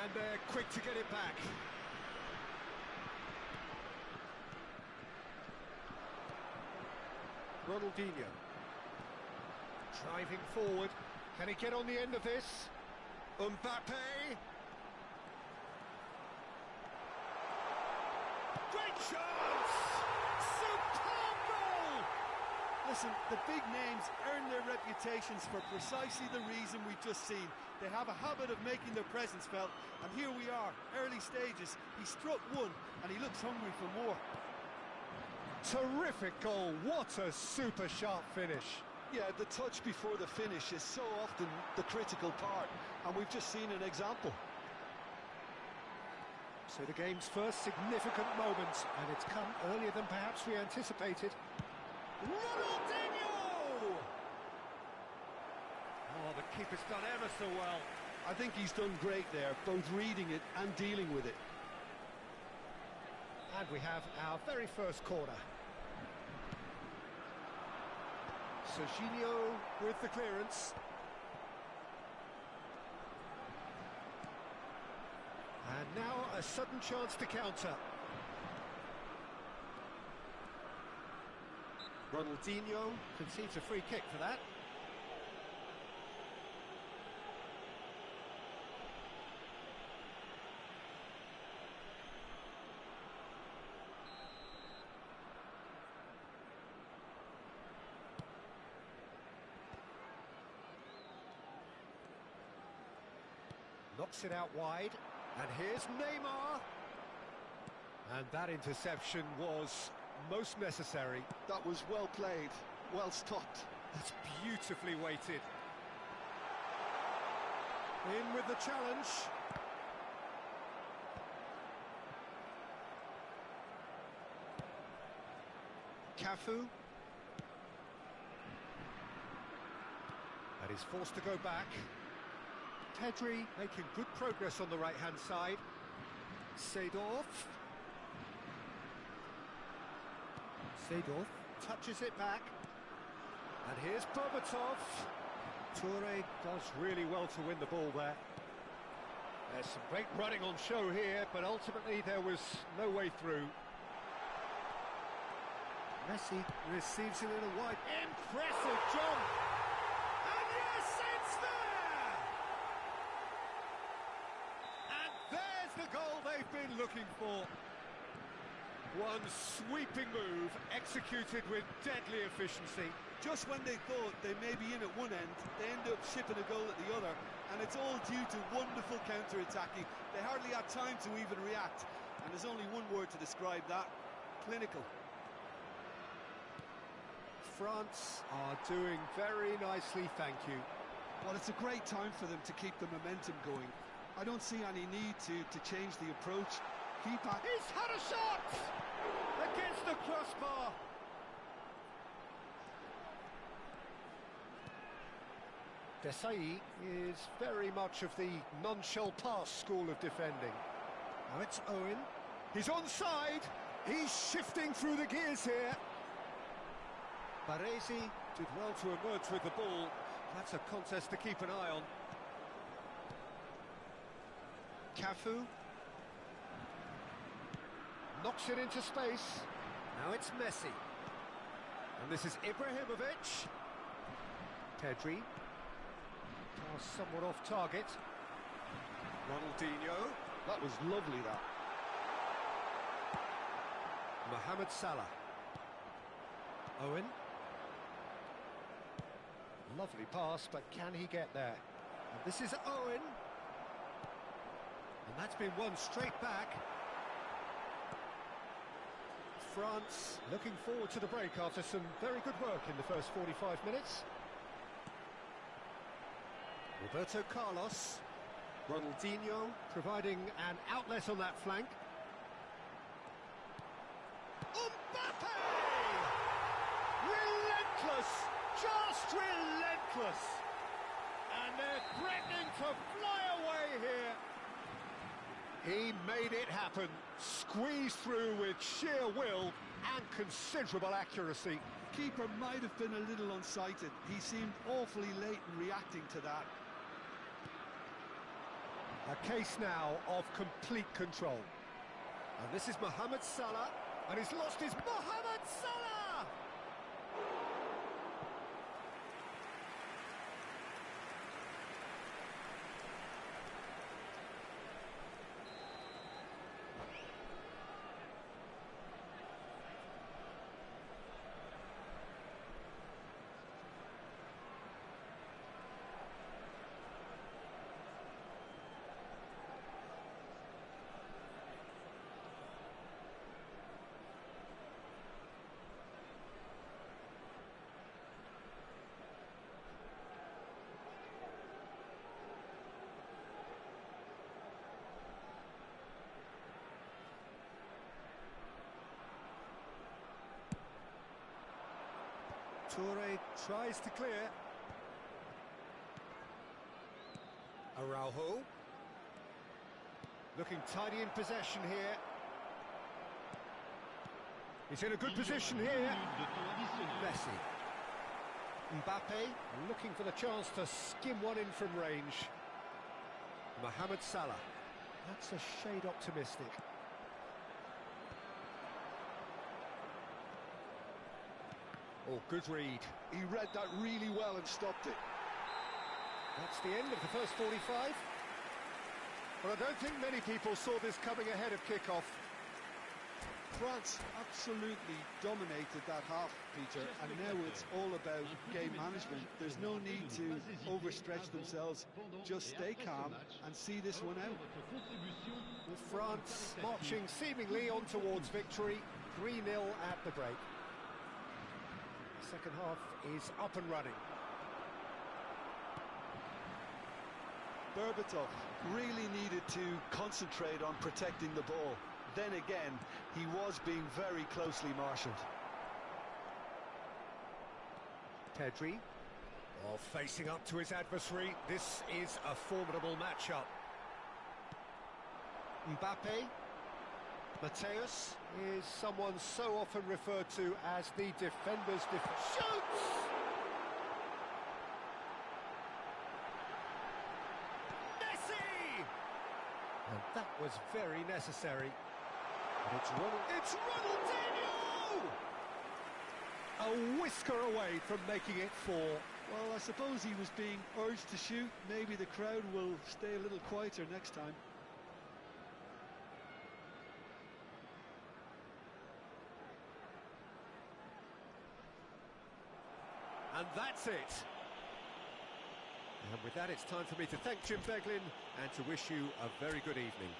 And they're quick to get it back. Ronaldinho. Driving forward. Can he get on the end of this? Mbappe. Great chance! Superb goal! Listen, the big names earn their reputations for precisely the reason we've just seen. They have a habit of making their presence felt, and here we are, early stages. He struck one, and he looks hungry for more. Terrific goal, what a super sharp finish. Yeah, the touch before the finish is so often the critical part, and we've just seen an example. So the game's first significant moment, and it's come earlier than perhaps we anticipated. Ronaldinho! Oh, the keeper's done ever so well. I think he's done great there, both reading it and dealing with it. And we have our very first corner. Serginho with the clearance. And now a sudden chance to counter. Ronaldinho concedes a free kick for that. Knocks it out wide, and here's Neymar. And that interception was most necessary. That was well played, well stopped. That's beautifully weighted. In with the challenge. Cafu. And he's forced to go back. Pedri making good progress on the right-hand side. Seedorf. Seedorf touches it back. And here's Berbatov. Toure does really well to win the ball there. There's some great running on show here, but ultimately there was no way through. Messi receives it in a wide. Impressive jump! And yes, it's there! And there's the goal they've been looking for. One sweeping move, executed with deadly efficiency. Just when they thought they may be in at one end, they end up shipping a goal at the other, and it's all due to wonderful counter-attacking. They hardly had time to even react, and there's only one word to describe that: clinical. France are doing very nicely, thank you. Well, it's a great time for them to keep the momentum going. I don't see any need to change the approach. Keep at... He's had a shot! Against the crossbar! Desailly is very much of the non-shall-pass school of defending. Now it's Owen. He's onside! He's shifting through the gears here. Baresi did well to emerge with the ball. That's a contest to keep an eye on. Cafu. Knocks it into space. Now it's Messi. And this is Ibrahimovic. Pedri. Pass somewhat off target. Ronaldinho. That was lovely, that. Mohamed Salah. Owen. Lovely pass, but can he get there? And this is Owen. And that's been won straight back. France looking forward to the break after some very good work in the first 45 minutes. Roberto Carlos. Ronaldinho providing an outlet on that flank. Mbappe! Relentless! Just relentless! And they're threatening to fly away here. He made it happen, squeezed through with sheer will and considerable accuracy. Keeper might have been a little unsighted. He seemed awfully late in reacting to that. A case now of complete control. And this is Mohamed Salah, and he's lost his Mohamed Salah! Toure tries to clear. Araujo. Looking tidy in possession here. He's in a good position here. Messi. Mbappe looking for the chance to skim one in from range. Mohamed Salah. That's a shade optimistic. Oh, good read. He read that really well and stopped it. That's the end of the first 45. But I don't think many people saw this coming ahead of kick-off. France absolutely dominated that half, Peter, and now it's all about game management. There's no need to overstretch themselves. Just stay calm and see this one out. With France marching seemingly on towards victory, 3-0 at the break. The second half is up and running. Berbatov really needed to concentrate on protecting the ball. Then again, he was being very closely marshalled. Pedri, facing up to his adversary. This is a formidable matchup. Mbappe. Mateus is someone so often referred to as the defender's shoots! Messi! And that was very necessary. And it's Ronaldinho! A whisker away from making it 4. Well, I suppose he was being urged to shoot. Maybe the crowd will stay a little quieter next time. And that's it. And with that, it's time for me to thank Jim Beglin and to wish you a very good evening.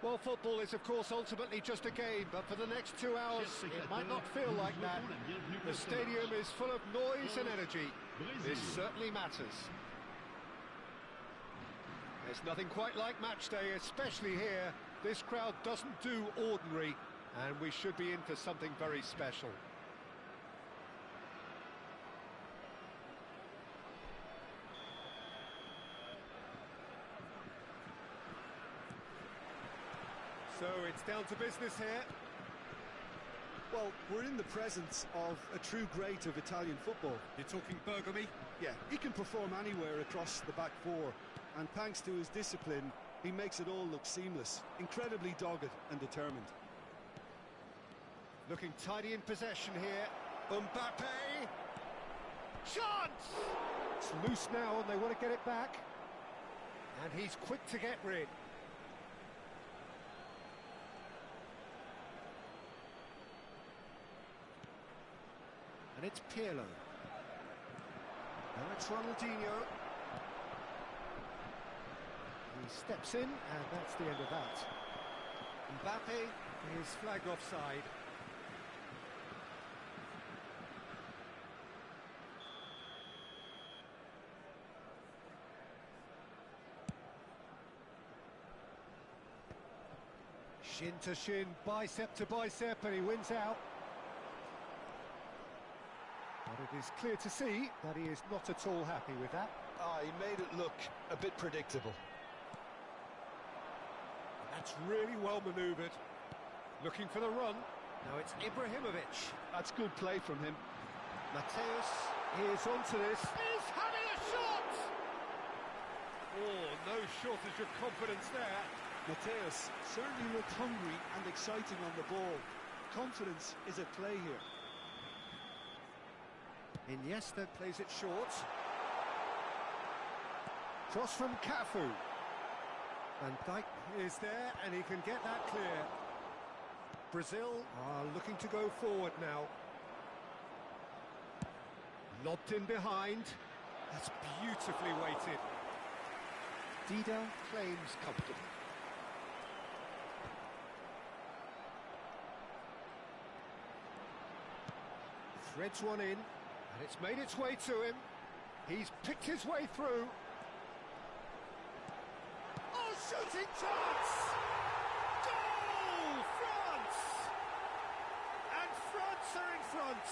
Well, football is, of course, ultimately just a game, but for the next 2 hours, it might not feel like that. The stadium is full of noise and energy. This certainly matters. There's nothing quite like match day, especially here. This crowd doesn't do ordinary, and we should be in for something very special. So it's down to business here. Well, we're in the presence of a true great of Italian football. You're talking Bergomi? Yeah, he can perform anywhere across the back four, and thanks to his discipline, he makes it all look seamless. Incredibly dogged and determined. Looking tidy in possession here. Mbappe! Chance! It's loose now and they want to get it back. And he's quick to get rid. And it's Pirlo. Now it's Ronaldinho. He steps in, and that's the end of that. Mbappe is flagged offside. Shin to shin, bicep to bicep, and he wins out. But it is clear to see that he is not at all happy with that. He made it look a bit predictable. That's really well manoeuvred. Looking for the run. Now it's Ibrahimovic. That's good play from him. Mateus is onto this. He's having a shot! Oh, no shortage of confidence there. Mateus certainly looked hungry and exciting on the ball. Confidence is at play here. Iniesta plays it short. Cross from Cafu. Van Dijk is there and he can get that clear. Brazil are looking to go forward now. Lobbed in behind. That's beautifully weighted. Dida claims comfortably. Threads one in. And it's made its way to him. He's picked his way through. Oh, shooting chance! Goal! France! And France are in front.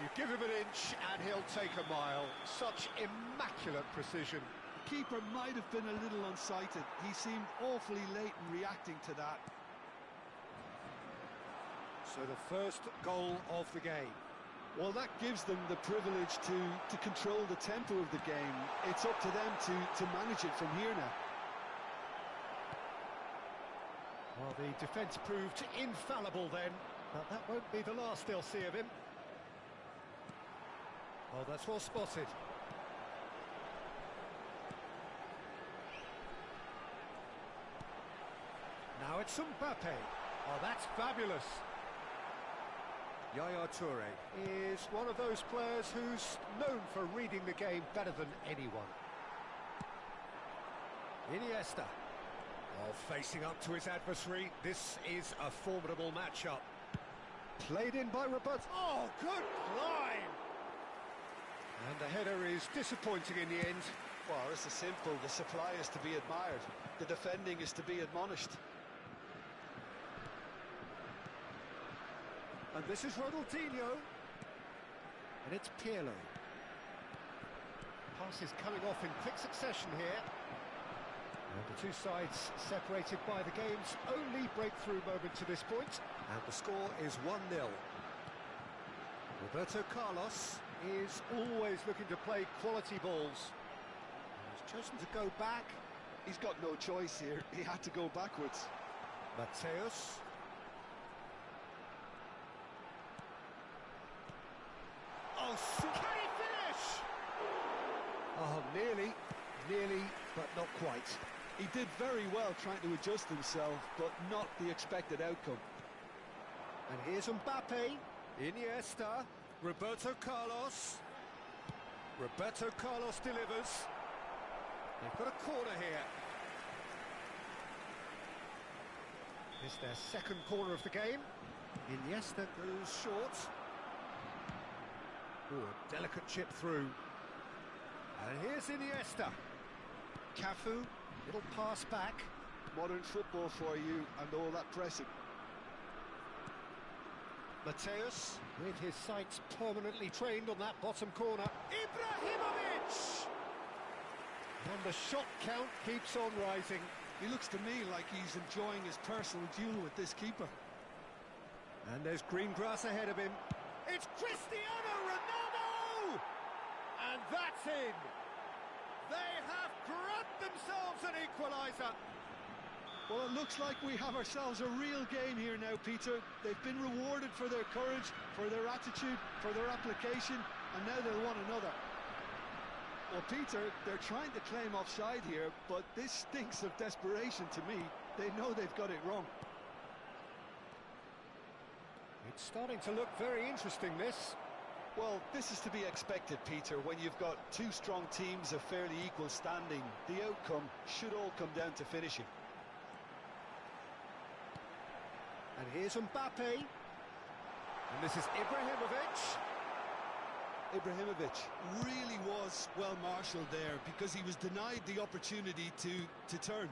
You give him an inch and he'll take a mile. Such immaculate precision. The keeper might have been a little unsighted. He seemed awfully late in reacting to that. So the first goal of the game. Well, that gives them the privilege to control the tempo of the game. It's up to them to manage it from here now. Well, the defence proved infallible then, but that won't be the last they'll see of him. Oh, that's well spotted. Now it's Mbappe. Oh, that's fabulous. Yaya Toure is one of those players who's known for reading the game better than anyone. Iniesta. Oh, facing up to his adversary. This is a formidable matchup. Played in by Roberto. Oh, good climb! And the header is disappointing in the end. Well, this is simple. The supply is to be admired. The defending is to be admonished. And this is Ronaldinho. And it's Pirlo. Passes coming off in quick succession here. And the two sides separated by the game's only breakthrough moment to this point. And the score is 1-0. Roberto Carlos is always looking to play quality balls. He's chosen to go back. He's got no choice here. He had to go backwards. Mateus. Oh, can he finish? Oh, nearly, but not quite. He did very well trying to adjust himself, but not the expected outcome. And here's Mbappe, Iniesta, Roberto Carlos. Roberto Carlos delivers. They've got a corner here. It's their second corner of the game. Iniesta goes short. Oh, a delicate chip through. And here's Iniesta. Cafu, little pass back. Modern football for you and all that pressing. Mateus, with his sights permanently trained on that bottom corner. Ibrahimovic! And the shot count keeps on rising. He looks to me like he's enjoying his personal duel with this keeper. And there's green grass ahead of him. It's Cristiano Ronaldo! And that's in! They have grabbed themselves an equaliser. Well, it looks like we have ourselves a real game here now, Peter. They've been rewarded for their courage, for their attitude, for their application, and now they'll want another. Well, Peter, they're trying to claim offside here, but this stinks of desperation to me. They know they've got it wrong. It's starting to look very interesting, this. Well, this is to be expected, Peter. When you've got two strong teams of fairly equal standing, the outcome should all come down to finishing. And here's Mbappe. And this is Ibrahimovic. Ibrahimovic really was well marshalled there because he was denied the opportunity to turn.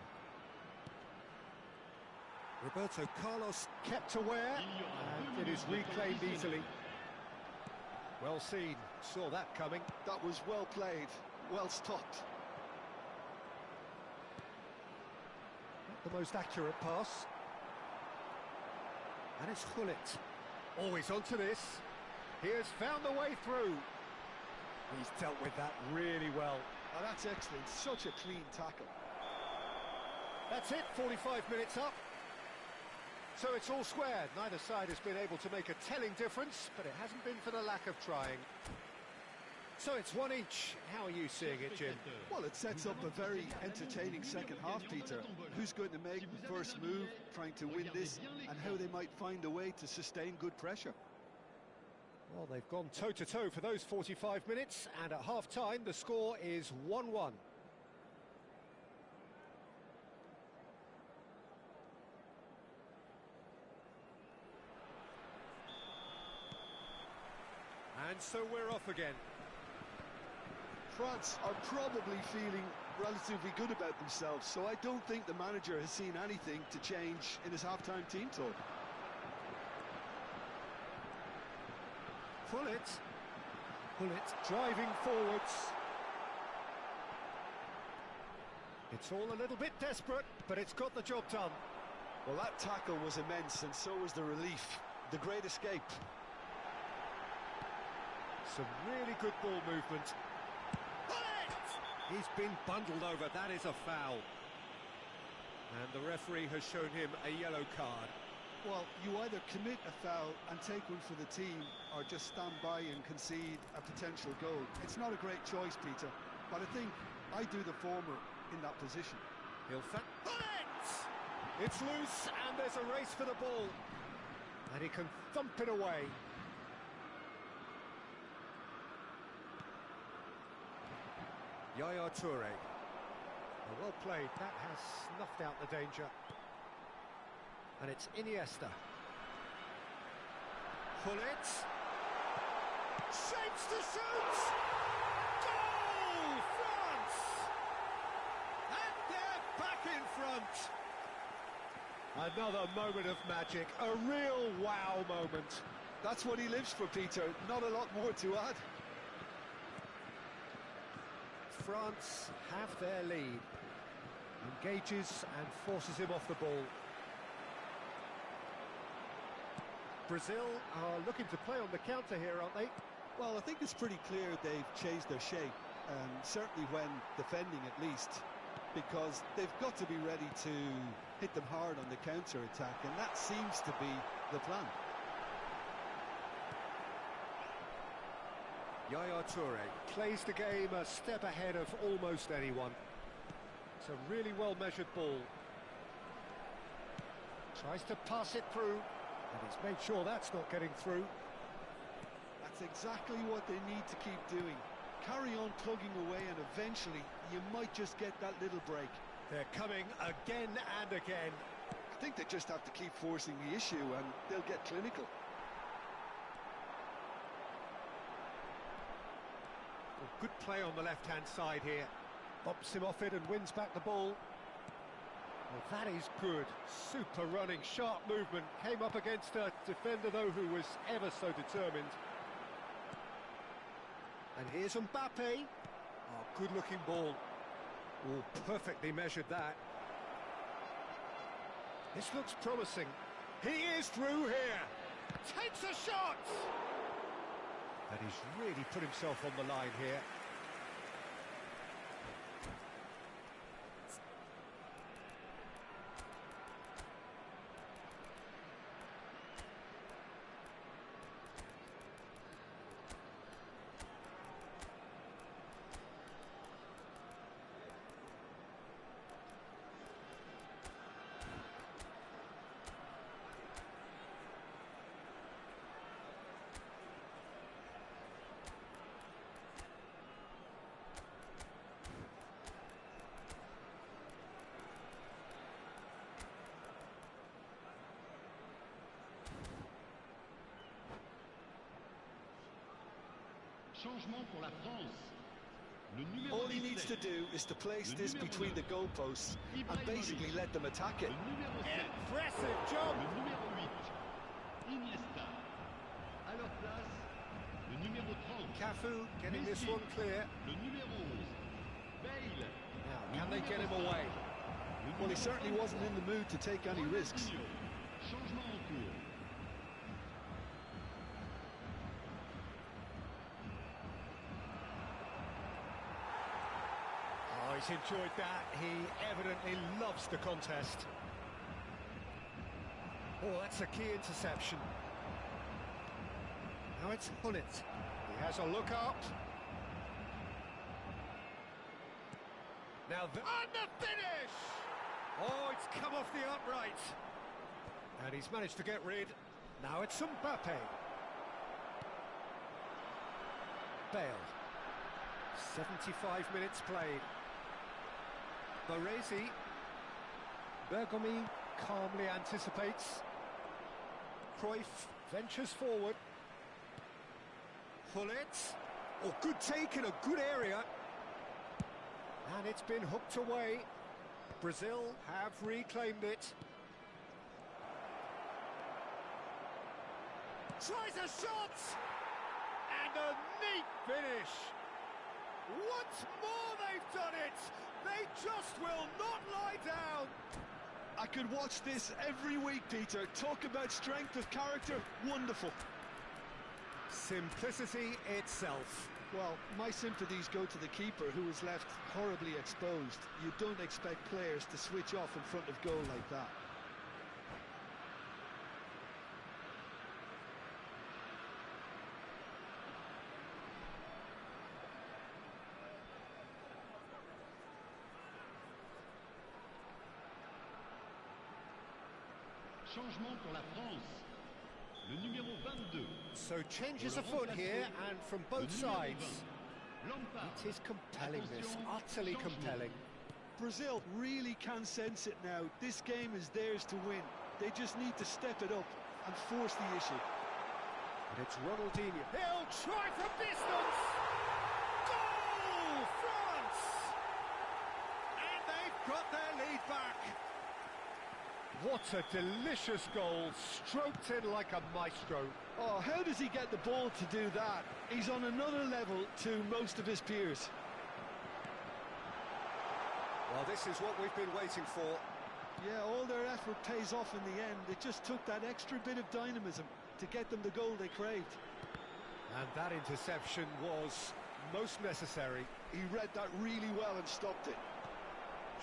Roberto Carlos kept aware, and it is reclaimed easily. Well seen, saw that coming. That was well played, well stopped. Not the most accurate pass. And it's Gullit. Always onto this. He has found the way through. He's dealt with that really well. Oh, that's excellent. Such a clean tackle. That's it, 45 minutes up. So it's all squared. Neither side has been able to make a telling difference, but it hasn't been for the lack of trying. So it's one each. How are you seeing it, Jim? Well, it sets up a very entertaining second half, Peter. Who's going to make the first move, trying to win this, and how they might find a way to sustain good pressure. Well, they've gone toe-to-toe for those 45 minutes, and at half-time the score is 1-1. And so we're off again. France are probably feeling relatively good about themselves, so I don't think the manager has seen anything to change in his half-time team talk. Gullit driving forwards. It's all a little bit desperate, but it's got the job done. Well, that tackle was immense, and so was the relief. The great escape. Some really good ball movement. He's been bundled over, that is a foul. And the referee has shown him a yellow card. Well, you either commit a foul and take one for the team, or just stand by and concede a potential goal. It's not a great choice, Peter, but I think I do the former in that position. It's loose, and there's a race for the ball. And he can thump it away. Yaya Toure. Well played, that has snuffed out the danger. And it's Iniesta. Gullit. Shapes to shoot! Goal! France! And they're back in front! Another moment of magic, a real wow moment. That's what he lives for, Peter. Not a lot more to add. France have their lead. Engages and forces him off the ball. Brazil are looking to play on the counter here, aren't they? Well, I think it's pretty clear they've changed their shape, certainly when defending at least, because they've got to be ready to hit them hard on the counter-attack, and that seems to be the plan. Yaya Toure plays the game a step ahead of almost anyone. It's a really well-measured ball. Tries to pass it through, and he's made sure that's not getting through. That's exactly what they need to keep doing. Carry on plugging away, and eventually you might just get that little break. They're coming again and again. I think they just have to keep forcing the issue and they'll get clinical. Well, good play on the left-hand side here. Bumps him off it and wins back the ball. Well, that is good. Super running, sharp movement. Came up against a defender, though, who was ever so determined. And here's Mbappe. Oh, good-looking ball. Oh, perfectly measured that. This looks promising. He is through here. Takes a shot! And he's really put himself on the line here. Changement pour la France. Le numéro All he 17. needs to do is to place Le this numéro between 9. the goalposts and basically let them attack it. Le numéro 7. Impressive job! Le numéro 8. Iniesta. À leur place, le numéro 30. Cafu getting this Messi. one clear. Le numéro 11. Bale. Now, can they get him away? Le Well, he numéro certainly 33. wasn't in the mood to take any risks. Ronaldinho. Changement en cours. Oh, he's enjoyed that. He evidently loves the contest. Oh, that's a key interception. Now it's Hullet. He has a look up. Now and the finish! Oh, it's come off the upright. And he's managed to get rid. Now it's Mbappe. Bale. 75 minutes played. Baresi. Bergomi calmly anticipates. Cruyff ventures forward. Hullet. Oh, good take in a good area. And it's been hooked away. Brazil have reclaimed it. Tries a shot! And a neat finish! Once more they've done it! They just will not lie down! I could watch this every week, Peter. Talk about strength of character. Wonderful. Simplicity itself. Well, my sympathies go to the keeper, who was left horribly exposed. You don't expect players to switch off in front of goal like that. Changement pour la France. Le numéro 22. So changes afoot here, and from Le both numéro sides. 20. Lampard. It is compelling, this. Attention, Utterly changement. compelling. Brazil really can sense it now. This game is theirs to win. They just need to step it up and force the issue. And it's Ronaldinho. He'll try from distance! Goal! France! And they've got their lead back. What a delicious goal, stroked in like a maestro. Oh, how does he get the ball to do that? He's on another level to most of his peers. Well, this is what we've been waiting for. Yeah, all their effort pays off in the end. It just took that extra bit of dynamism to get them the goal they craved. And that interception was most necessary. He read that really well and stopped it.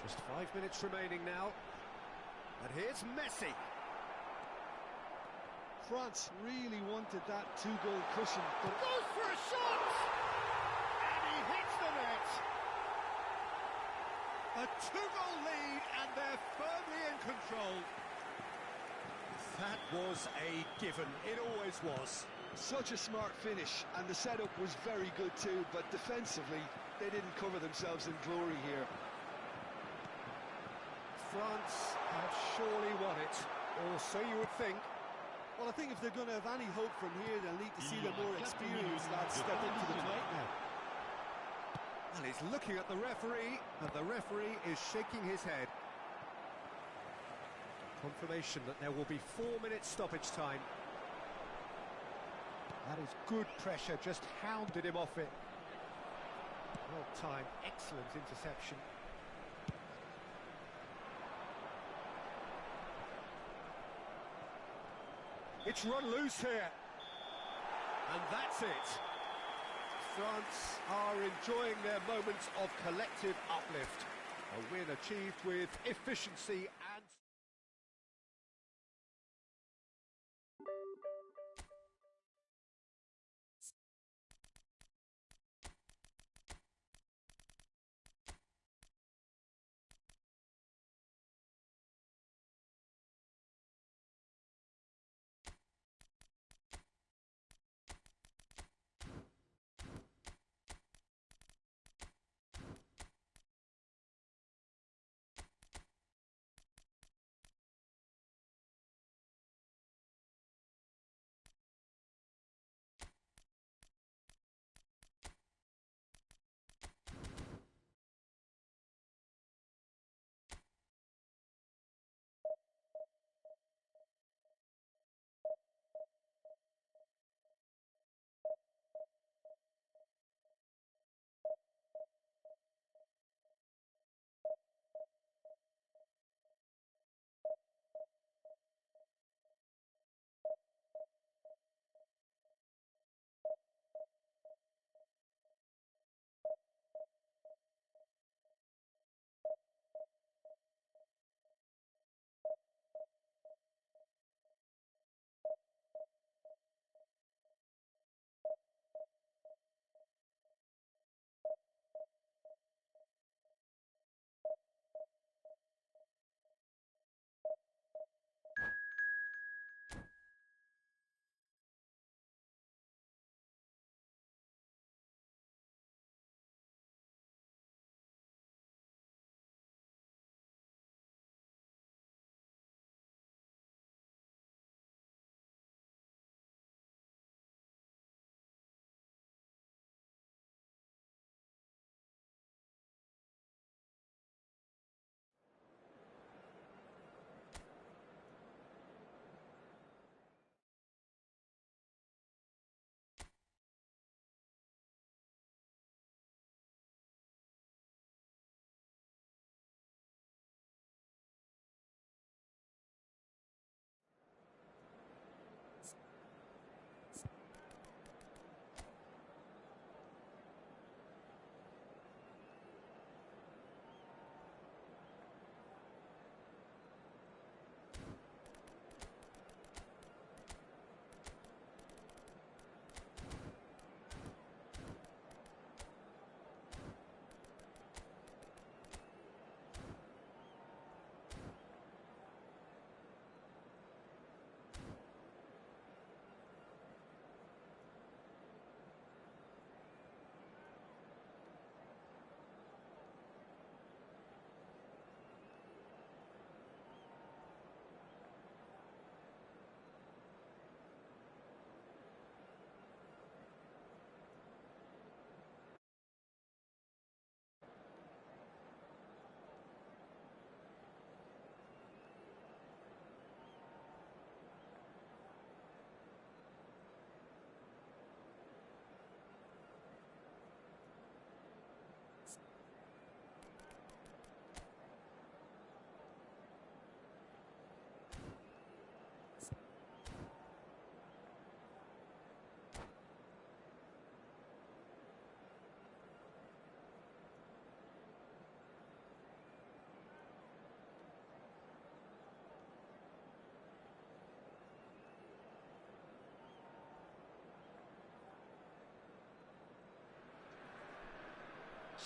Just 5 minutes remaining now. And here's Messi. France really wanted that two-goal cushion, but Goes for a shot! And he hits the net. A two-goal lead, and they're firmly in control. That was a given. It always was. such a smart finish, and the setup was very good too, but defensively, they didn't cover themselves in glory here. France have surely won it, or so you would think. Well, I think if they're going to have any hope from here, they'll need to see the more experienced lads step up to the plate now. Well, he's looking at the referee, and the referee is shaking his head. Confirmation that there will be 4 minutes stoppage time. That is good pressure, just hounded him off it. Well timed, excellent interception. It's run loose here. And that's it. France are enjoying their moments of collective uplift. A win achieved with efficiency and...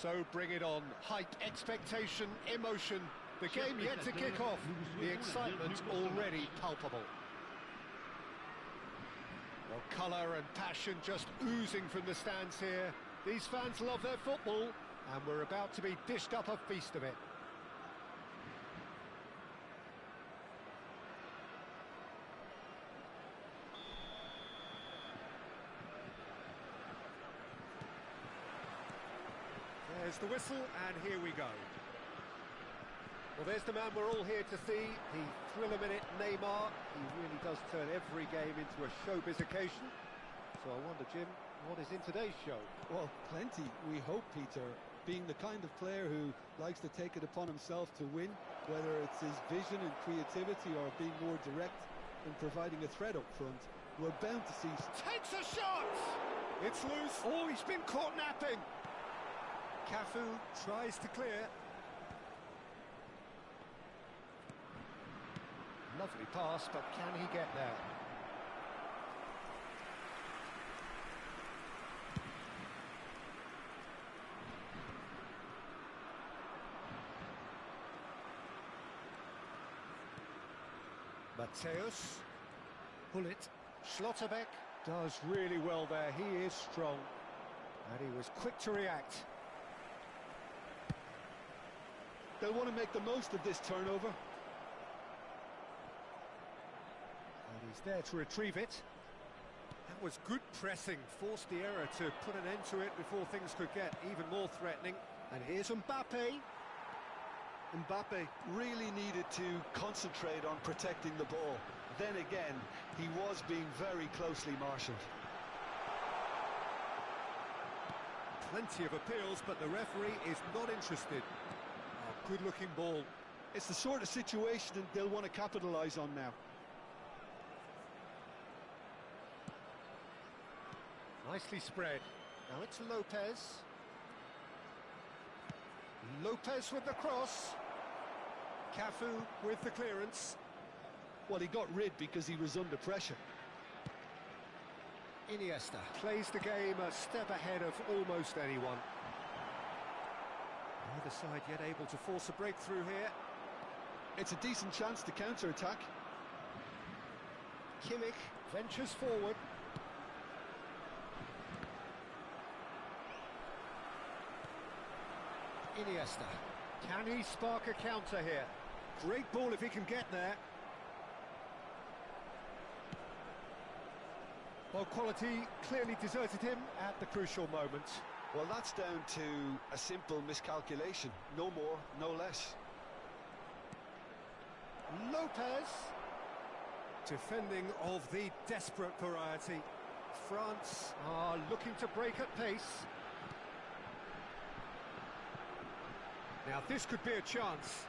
So bring it on. Hype, expectation, emotion. The game yet to kick off. The excitement already palpable. Well, colour and passion just oozing from the stands here. These fans love their football, and we're about to be dished up a feast of it. There's the whistle, and here we go. Well, there's the man we're all here to see, the thriller-minute Neymar. He really does turn every game into a showbiz occasion. So I wonder, Jim, what is in today's show? Well, plenty, we hope, Peter. Being the kind of player who likes to take it upon himself to win, whether it's his vision and creativity or being more direct and providing a threat up front, we're bound to see... Takes a shot! It's loose. Oh, he's been caught napping. Cafu tries to clear. Lovely pass, but can he get there? Mateus. Pull it. Schlotterbeck does really well there. He is strong. And he was quick to react. They'll want to make the most of this turnover. And he's there to retrieve it. That was good pressing. Forced the error to put an end to it before things could get even more threatening. And here's Mbappe. Mbappe really needed to concentrate on protecting the ball. Then again, he was being very closely marshalled. Plenty of appeals, but the referee is not interested. Oh, good-looking ball. It's the sort of situation that they'll want to capitalise on now. Nicely spread. Now it's Lopez. Lopez with the cross. Cafu with the clearance. Well, he got rid because he was under pressure. Iniesta plays the game a step ahead of almost anyone. Neither side yet able to force a breakthrough here. It's a decent chance to counter-attack. Kimmich ventures forward. Iniesta. Can he spark a counter here? Great ball if he can get there. Well, quality clearly deserted him at the crucial moment. Well, that's down to a simple miscalculation. No more, no less. Lopez. Defending of the desperate variety. France are looking to break at pace. Now this could be a chance.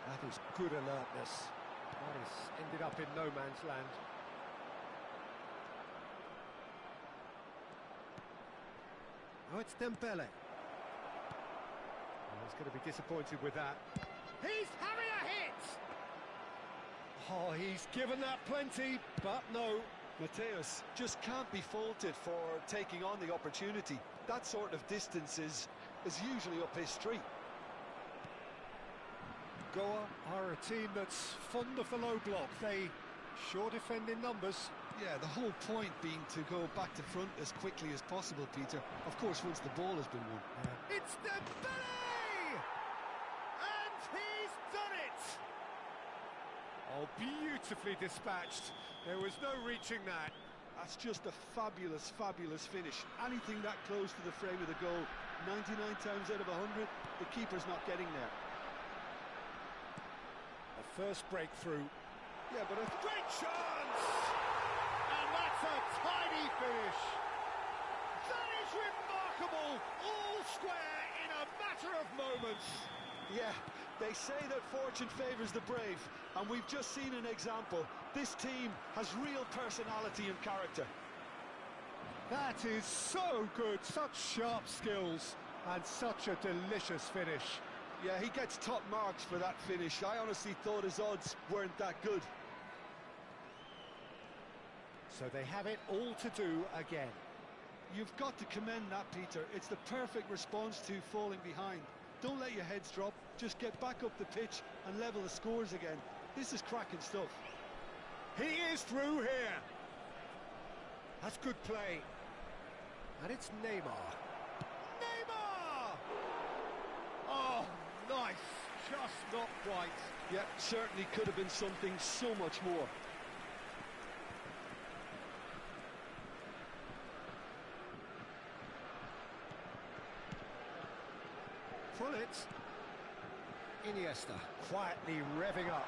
That is good alertness. That has ended up in no man's land. Oh, it's Dembele. Oh, he's going to be disappointed with that. He's having a hit! Oh, he's given that plenty, but no. Mateus just can't be faulted for taking on the opportunity. That sort of distance is usually up his street. Goa are a team that's fond of the low block. They sure defend in numbers. Yeah, the whole point being to go back to front as quickly as possible, Peter. Of course, once the ball has been won. It's Dembele! And he's done it! Oh, beautifully dispatched. There was no reaching that. That's just a fabulous, fabulous finish. Anything that close to the frame of the goal, 99 times out of 100, the keeper's not getting there. A first breakthrough. Yeah, but a great chance! And that's a tiny finish. That is remarkable. All square in a matter of moments. Yeah, they say that fortune favours the brave, and we've just seen an example. This team has real personality and character. That is so good, such sharp skills, and such a delicious finish. Yeah, he gets top marks for that finish. I honestly thought his odds weren't that good. So they have it all to do again. You've got to commend that, Peter. It's the perfect response to falling behind. Don't let your heads drop, just get back up the pitch and level the scores again. This is cracking stuff. He is through here. That's good play. And it's Neymar. Neymar! Oh, nice. Just not quite. Yeah, certainly could have been something so much more. Gullit. Iniesta quietly revving up.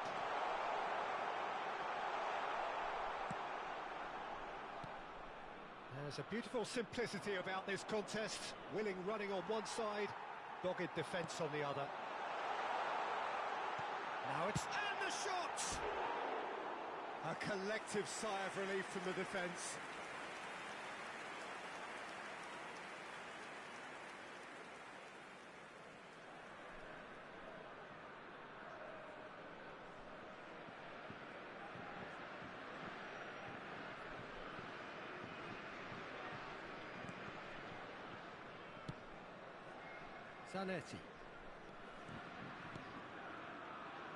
There's a beautiful simplicity about this contest. Willing running on one side, dogged defence on the other. Now it's... and the shot! A collective sigh of relief from the defence. Zanetti.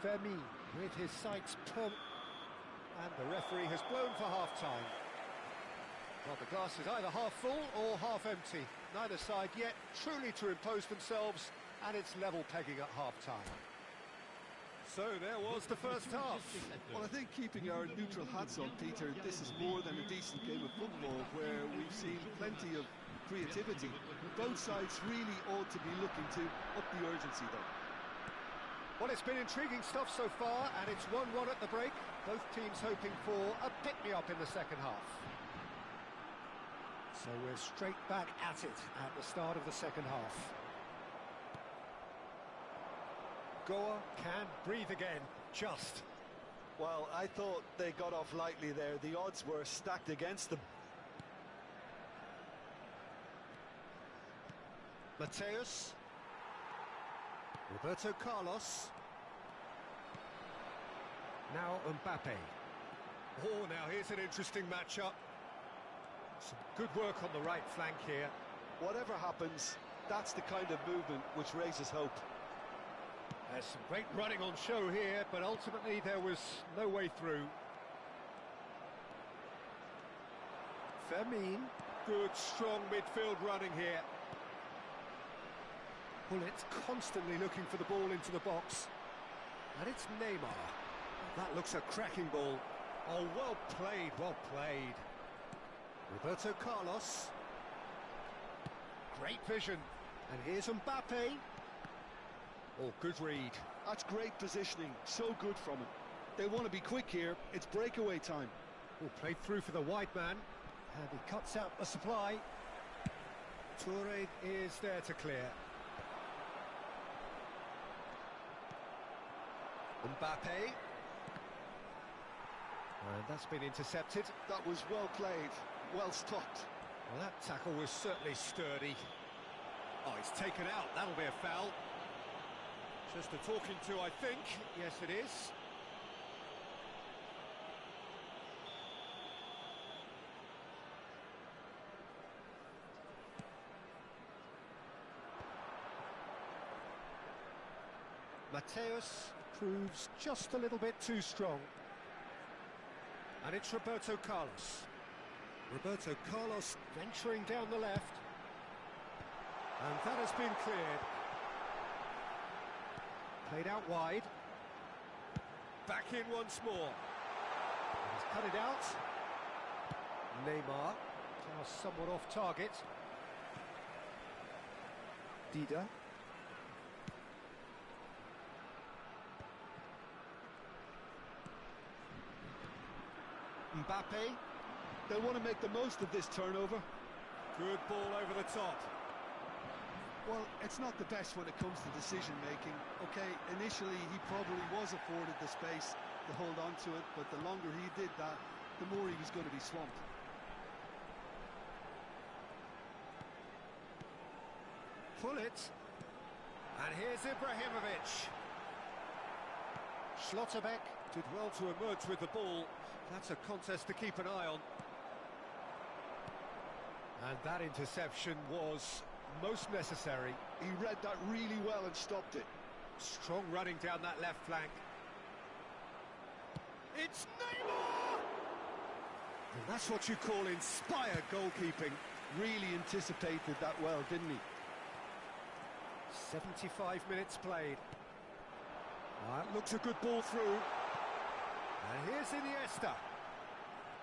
Fermin with his sights pumped. And the referee has blown for half-time. Well, the glass is either half full or half empty. Neither side yet truly to impose themselves, and it's level pegging at half-time. So there was the first half. Well, I think keeping our neutral hats on, Peter, this is more than a decent game of football where we've seen plenty of creativity. Both sides really ought to be looking to up the urgency, though. Well, it's been intriguing stuff so far, and it's 1-1 at the break. Both teams hoping for a pick-me-up in the second half. So we're straight back at it at the start of the second half. Goa can breathe again, just. Well, I thought they got off lightly there. The odds were stacked against them. Mateus. Roberto Carlos. Now Mbappe. Oh, now here's an interesting matchup. Some good work on the right flank here. Whatever happens, that's the kind of movement which raises hope. There's some great running on show here, but ultimately there was no way through. Fermin. Good, strong midfield running here. Gullit constantly looking for the ball into the box. And it's Neymar. That looks a cracking ball. Oh, well played, well played. Roberto Carlos. Great vision. And here's Mbappe. Oh, good read. That's great positioning. So good from him. They want to be quick here. It's breakaway time. Oh, played through for the wide man. And he cuts out the supply. Toure is there to clear. Mbappe. And that's been intercepted. That was well played, well stopped. Well, that tackle was certainly sturdy. Oh, he's taken out. That'll be a foul. Just a talking to, I think. Yes, it is. Mateus proves just a little bit too strong. And it's Roberto Carlos. Roberto Carlos venturing down the left. And that has been cleared. Played out wide. Back in once more. And he's cut it out. Neymar. Now somewhat off target. Dida. Mbappe. They want to make the most of this turnover. Good ball over the top. Well, it's not the best when it comes to decision-making. Okay, initially he probably was afforded the space to hold on to it, but the longer he did that, the more he was going to be swamped. Pull it. And here's Ibrahimovic. Schlotterbeck did well to emerge with the ball. That's a contest to keep an eye on. And that interception was most necessary. He read that really well and stopped it. Strong running down that left flank. It's Neymar! And that's what you call inspired goalkeeping. Really anticipated that well, didn't he? 75 minutes played. That looks a good ball through. And here's Iniesta.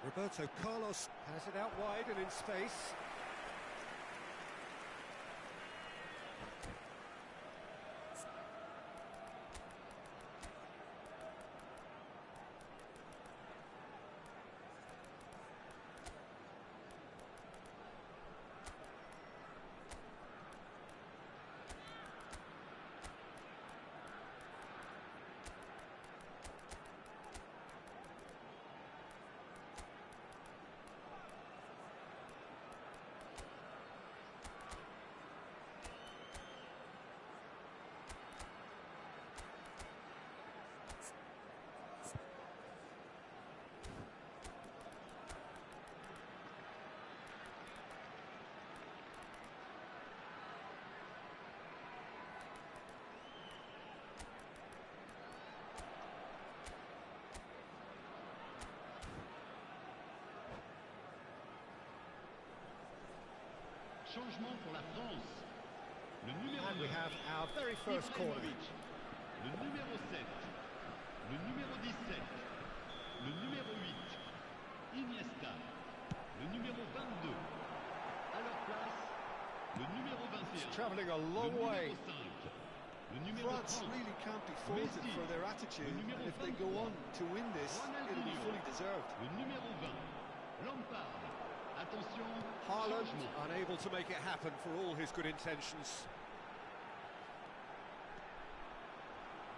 Roberto Carlos has it out wide and in space. Changement pour la France. Le numéro And we 9, have our very first corner. Ibrahimovic. Le numéro 7, le numéro 17, le numéro 8, Iniesta. Le numéro 22. À leur place, le numéro 21. It's travelling a Le long numéro way. 5. Le numéro France 30. really can't be faulted Messi, for their attitude, le numéro and if they go 23. on to win this, it'll be Ronaldinho. fully deserved. Le numéro 20. Lampard. Attention, Haaland changement. unable to make it happen for all his good intentions.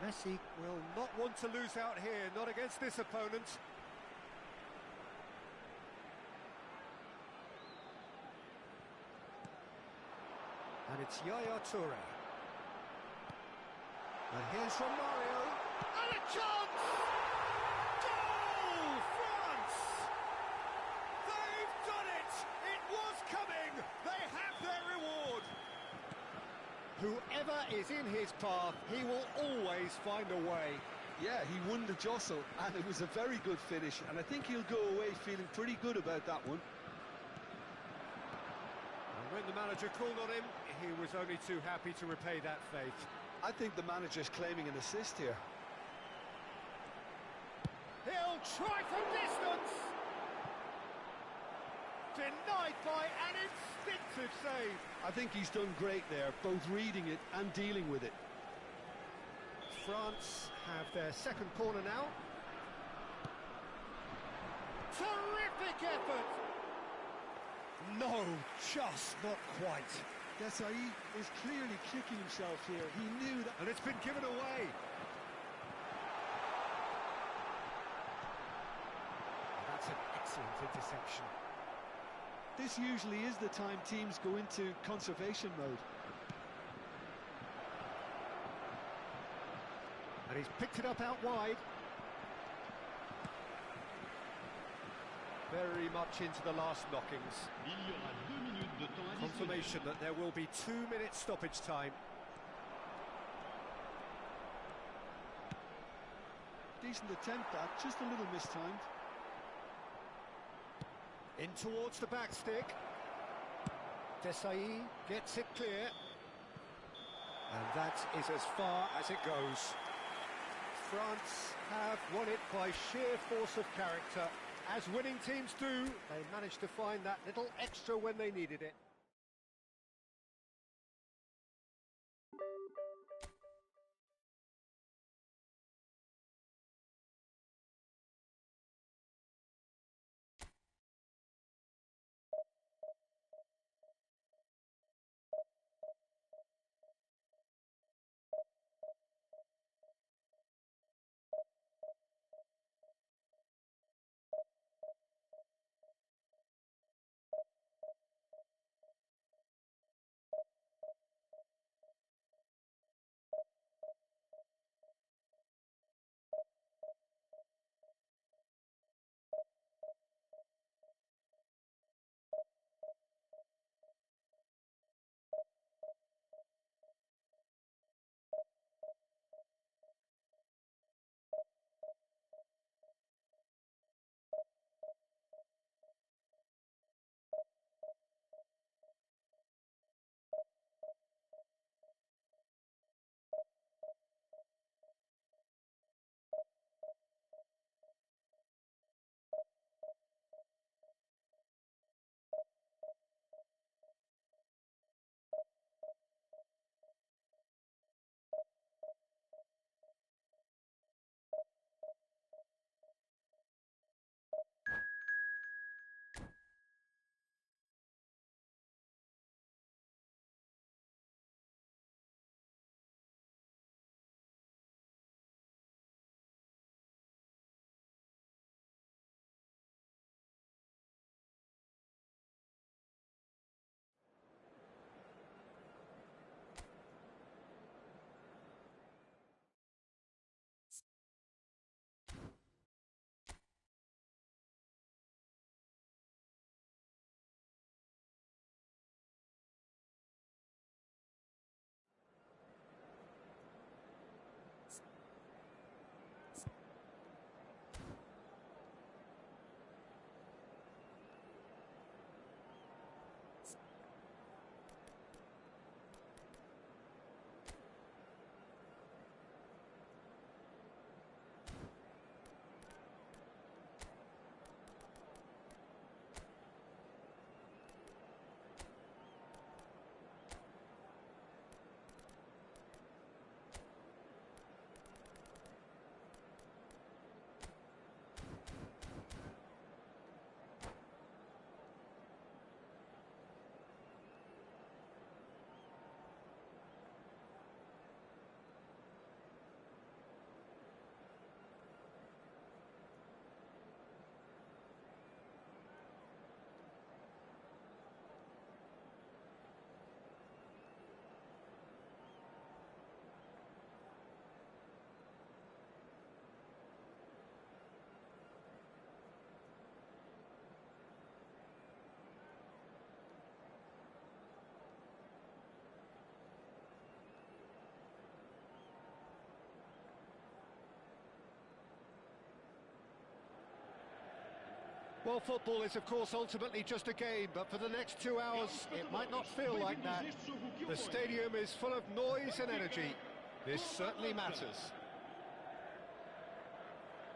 Messi will not want to lose out here, not against this opponent. And it's Yaya Toure. And here's Romario. And a chance! Goal! France! They've done it! It was coming! They have their reward! Whoever is in his path, he will always find a way. Yeah, he won the jostle, and it was a very good finish, and I think he'll go away feeling pretty good about that one. And when the manager called on him, he was only too happy to repay that faith. I think the manager's claiming an assist here. He'll try from distance! Denied by an instinctive save. I think he's done great there, both reading it and dealing with it. France have their second corner now. Terrific effort! No, just not quite. Desai is clearly kicking himself here. He knew that. And it's been given away. That's an excellent interception. This usually is the time teams go into conservation mode. And he's picked it up out wide. Very much into the last knockings. Il y aura 2 minutes de temps additionnel. Confirmation that there will be 2 minutes stoppage time. Decent attempt that, just a little mistimed. In towards the back stick. Desai gets it clear. And that is as far as it goes. France have won it by sheer force of character. As winning teams do, they managed to find that little extra when they needed it. Well, football is, of course, ultimately just a game, but for the next 2 hours, it might not feel like that. The stadium is full of noise and energy. This certainly matters.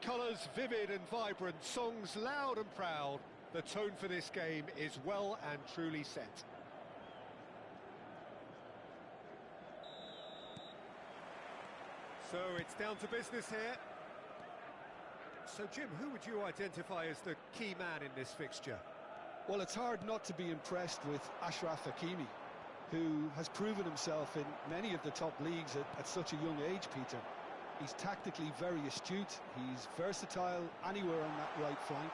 Colours vivid and vibrant, songs loud and proud. The tone for this game is well and truly set. So it's down to business here. So, Jim, who would you identify as the key man in this fixture? Well, it's hard not to be impressed with Achraf Hakimi, who has proven himself in many of the top leagues at such a young age, Peter. He's tactically very astute, he's versatile anywhere on that right flank,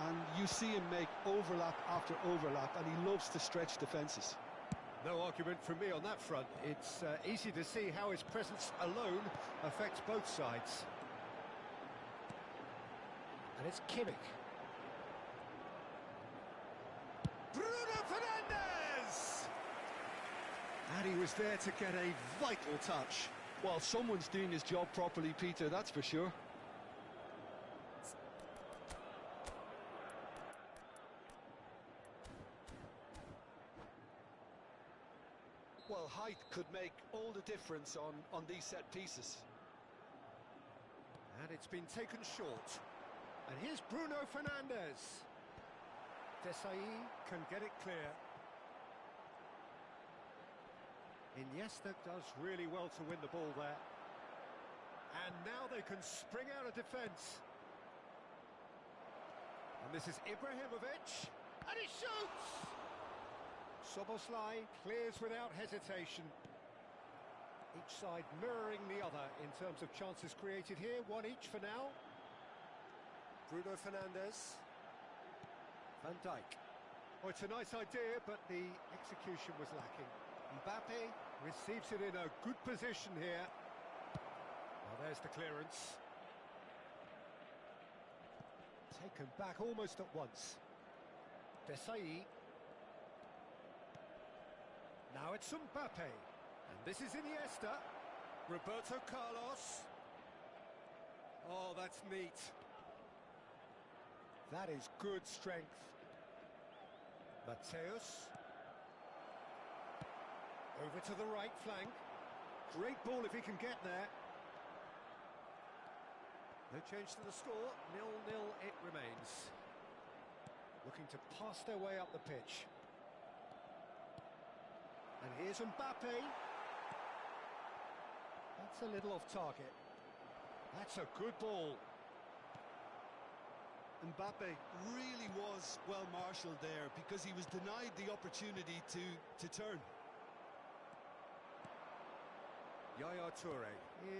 and you see him make overlap after overlap, and he loves to stretch defences. No argument from me on that front. It's easy to see how his presence alone affects both sides. And it's Kimmich. Bruno Fernandes! And he was there to get a vital touch. Well, someone's doing his job properly, Peter, that's for sure. Well, height could make all the difference on these set pieces. And it's been taken short. And here's Bruno Fernandes. Desailly can get it clear. Iniesta does really well to win the ball there. And now they can spring out of defence. And this is Ibrahimovic. And he shoots! Szoboszlai clears without hesitation. Each side mirroring the other in terms of chances created here. One each for now. Bruno Fernandes. Van Dijk. Oh, it's a nice idea, but the execution was lacking. Mbappe receives it in a good position here. Well, there's the clearance. Taken back almost at once. Desailly. Now it's Mbappe. And this is Iniesta. Roberto Carlos. Oh, that's neat. That is good strength. Mateus. Over to the right flank. Great ball if he can get there. No change to the score. 0-0 it remains. Looking to pass their way up the pitch. And here's Mbappe. That's a little off target. That's a good ball. Mbappe really was well marshalled there because he was denied the opportunity to turn. Yaya Toure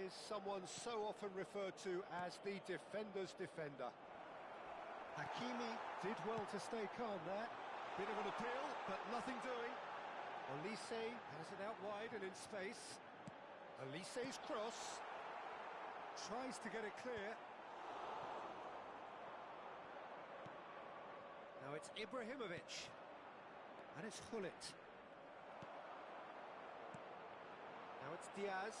is someone so often referred to as the defender's defender. Hakimi did well to stay calm there. Bit of an appeal, but nothing doing. Olise has it out wide and in space. Olise's cross. Tries to get it clear. Now it's Ibrahimovic. And it's Gullit. Now it's Diaz.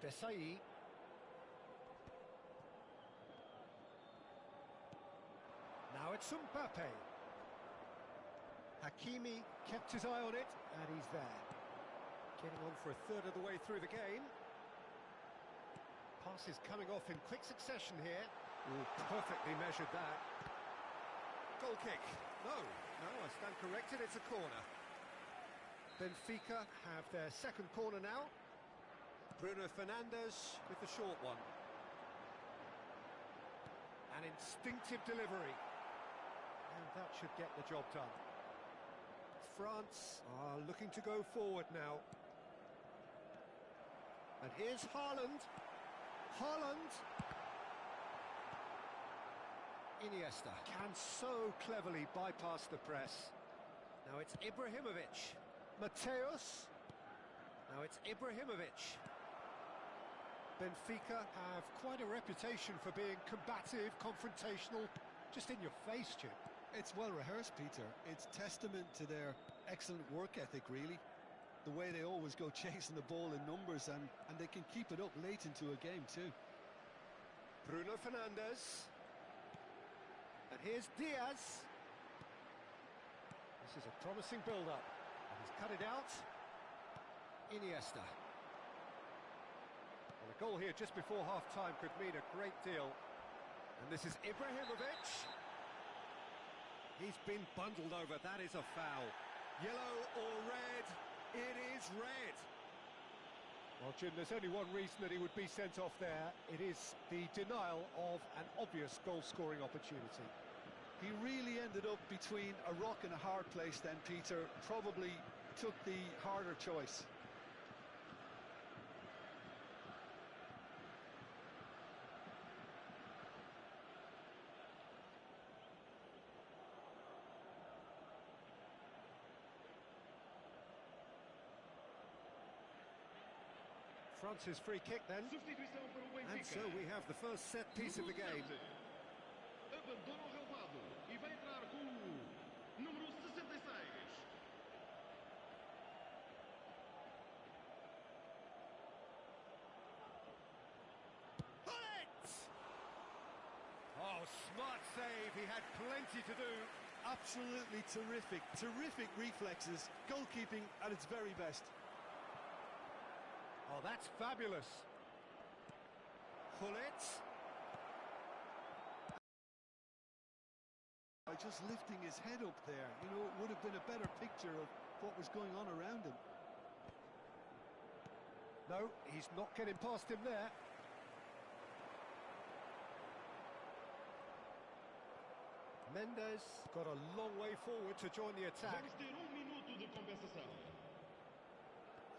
Desailly. Now it's Mbappe. Hakimi kept his eye on it, and he's there. Getting on for a third of the way through the game. Passes coming off in quick succession here. Ooh, perfectly measured that. Goal kick. No, I stand corrected, it's a corner. Benfica have their second corner now. Bruno Fernandes with the short one. An instinctive delivery. And that should get the job done. France are looking to go forward now. And here's Haaland. Haaland. Iniesta can so cleverly bypass the press. Now it's Ibrahimovic. Mateus. Now it's Ibrahimovic. Benfica have quite a reputation for being combative, confrontational, just in your face, Jim. It's well rehearsed, Peter. It's testament to their excellent work ethic, really. The way they always go chasing the ball in numbers, and they can keep it up late into a game too. Bruno Fernandes. And here's Diaz. This is a promising build-up. And he's cut it out. Iniesta. Well, a goal here just before half-time could mean a great deal. And this is Ibrahimovic. He's been bundled over. That is a foul. Yellow or red? It is red. Well, Jim, there's only one reason that he would be sent off there. It is the denial of an obvious goal-scoring opportunity. He really ended up between a rock and a hard place then, Peter. Probably took the harder choice. France's free kick then. Substituição para o And Benfica. so we have the first set piece of the game. Abandona o relvado e vai entrar com o número 66. Bullet! Oh, smart save. He had plenty to do. Absolutely terrific. Terrific reflexes. Goalkeeping at its very best. Oh, that's fabulous. Bullet. By just lifting his head up there, you know, it would have been a better picture of what was going on around him. No, he's not getting past him there. Mendes got a long way forward to join the attack. Vamos ter minuto de compensação.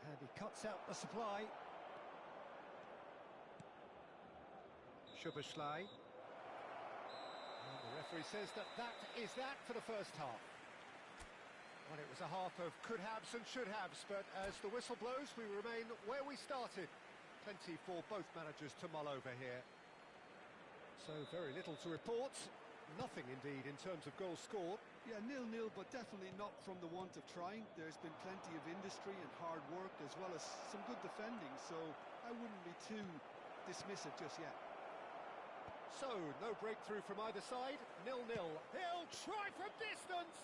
And he cuts out the supply. Szoboszlai. And the referee says that is that for the first half. Well, it was a half of could-haves and should-haves, but as the whistle blows, we remain where we started. Plenty for both managers to mull over here. So very little to report. Nothing, indeed, in terms of goals scored. Yeah, 0-0, but definitely not from the want of trying. There's been plenty of industry and hard work, as well as some good defending, so I wouldn't be too dismissive just yet. So, no breakthrough from either side, 0-0. He'll try from distance!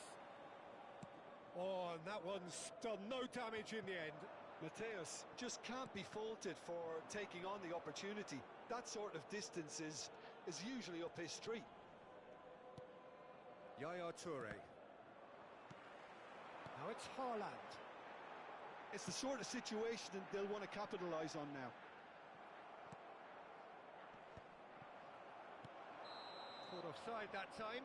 Oh, and that one's done no damage in the end. Mateus just can't be faulted for taking on the opportunity. That sort of distance is usually up his street. Yaya Toure. Now it's Haaland. It's the sort of situation that they'll want to capitalise on now. Caught offside that time.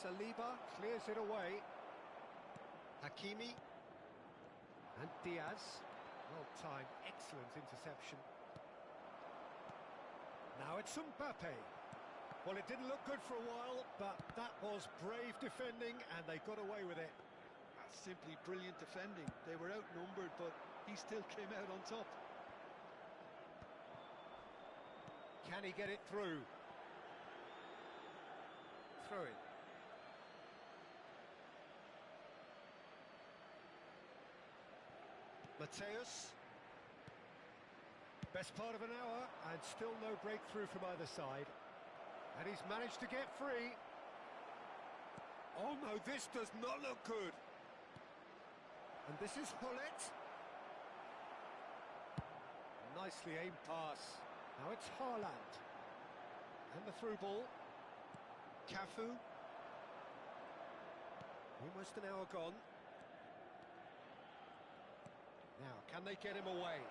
Saliba clears it away. Hakimi. And Diaz. Well timed, excellent interception. Now it's Mbappe. Well, it didn't look good for a while, but that was brave defending, and they got away with it. That's simply brilliant defending. They were outnumbered, but he still came out on top. Can he get it through? Throw it. Mateus. Best part of an hour, and still no breakthrough from either side. And he's managed to get free. Oh no, this does not look good. And this is Hullet. Nicely aimed pass. Now it's Haaland. And the through ball. Cafu. Almost an hour gone. Now, can they get him away?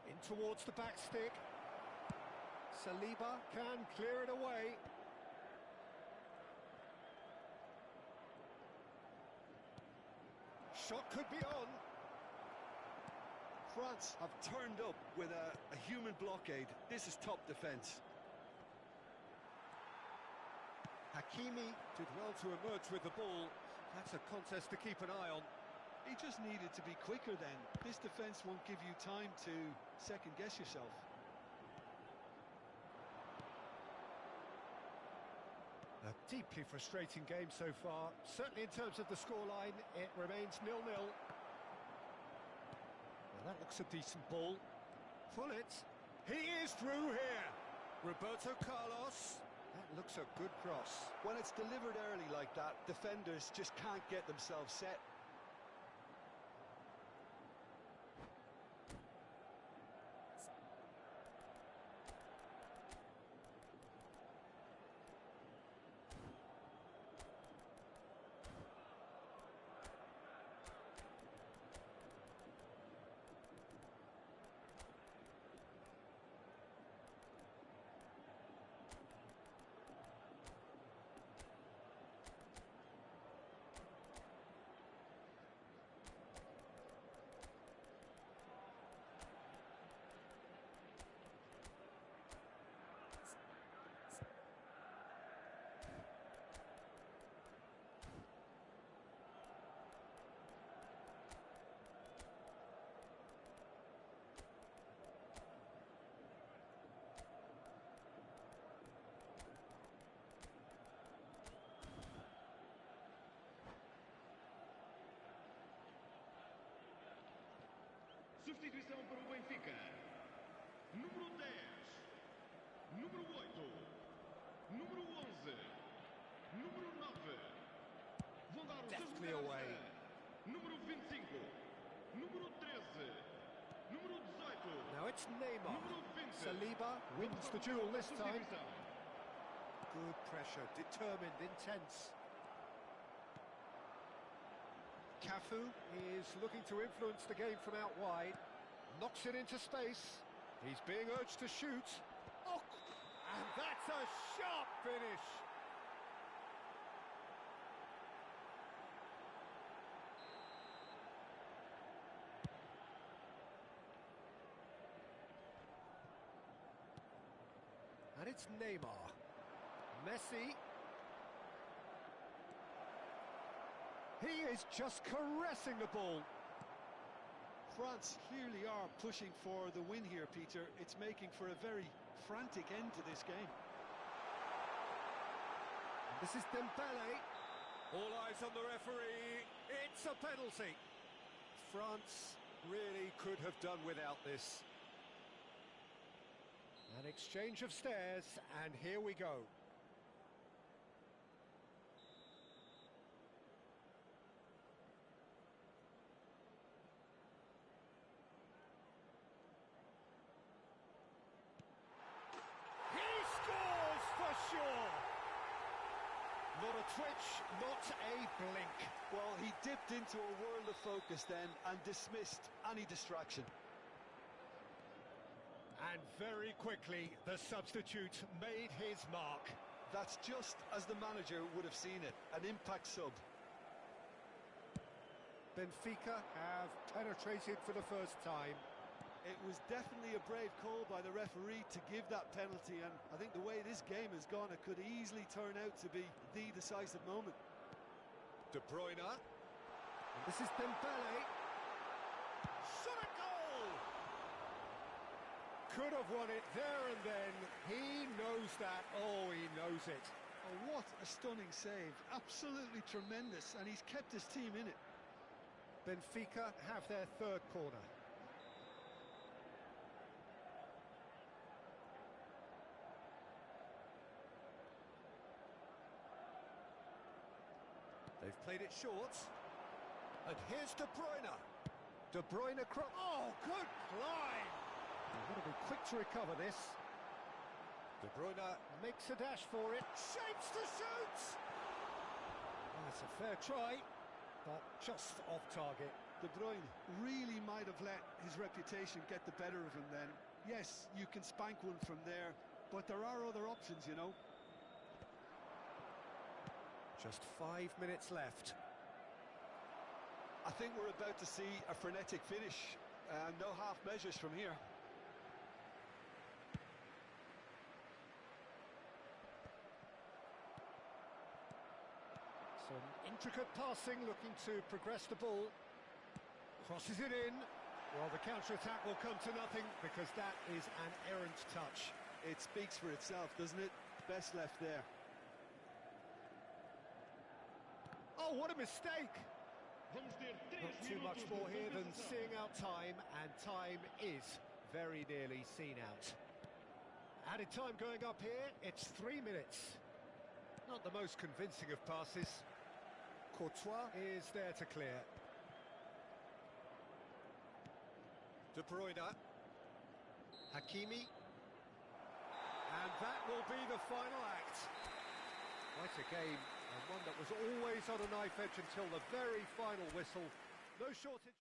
In towards the back stick. Saliba can clear it away. Shot could be on. France have turned up with a human blockade. This is top defence. Hakimi did well to emerge with the ball. That's a contest to keep an eye on. He just needed to be quicker then. This defence won't give you time to second-guess yourself. A deeply frustrating game so far. Certainly in terms of the scoreline, it remains 0-0. Well, that looks a decent ball. Pull it. He is through here. Roberto Carlos. That looks a good cross. When it's delivered early like that, defenders just can't get themselves set. Substituição para o Benfica. Número 10. Número 8. Número 11. Número 9. Vão dar o seu Deftly lugar. away. Número 25. Número 13. Número 18. Now it's Neymar. Número 20. Saliba wins the duel this time. Substituição. Good pressure, determined, intense. Cafu is looking to influence the game from out wide. Knocks it into space. He's being urged to shoot. Oh, and that's a sharp finish. And it's Neymar. Messi. He is just caressing the ball. France clearly are pushing for the win here, Peter. It's making for a very frantic end to this game. This is Dembele. All eyes on the referee. It's a penalty. France really could have done without this. An exchange of stares, and here we go. Sure. Not a twitch, not a blink. Well, he dipped into a world of focus then and dismissed any distraction. And very quickly, the substitute made his mark. That's just as the manager would have seen it, an impact sub. Benfica have penetrated for the first time. It was definitely a brave call by the referee to give that penalty, and I think the way this game has gone, it could easily turn out to be the decisive moment. De Bruyne. And this is Dembele. Shot a goal! Could have won it there and then. He knows that. Oh, he knows it. Oh, what a stunning save. Absolutely tremendous, and he's kept his team in it. Benfica have their third corner. They've played it short. And here's De Bruyne. De Bruyne cross. Oh, good climb! They've got to be quick to recover this. De Bruyne makes a dash for it. Shapes to shoot! That's a fair try, but just off target. De Bruyne really might have let his reputation get the better of him then. Yes, you can spank one from there, but there are other options, you know. Just 5 minutes left. I think we're about to see a frenetic finish. No half measures from here. So Some intricate passing, looking to progress the ball. Crosses it in. Well, the counter-attack will come to nothing because that is an errant touch. It speaks for itself, doesn't it? Best left there. Oh, what a mistake! Not too much more here than seeing out time, and time is very nearly seen out. Added time going up here, it's 3 minutes. Not the most convincing of passes. Courtois is there to clear. De Bruyne. Hakimi. And that will be the final act. Quite a game, and one that was always on a knife edge until the very final whistle. No shortage.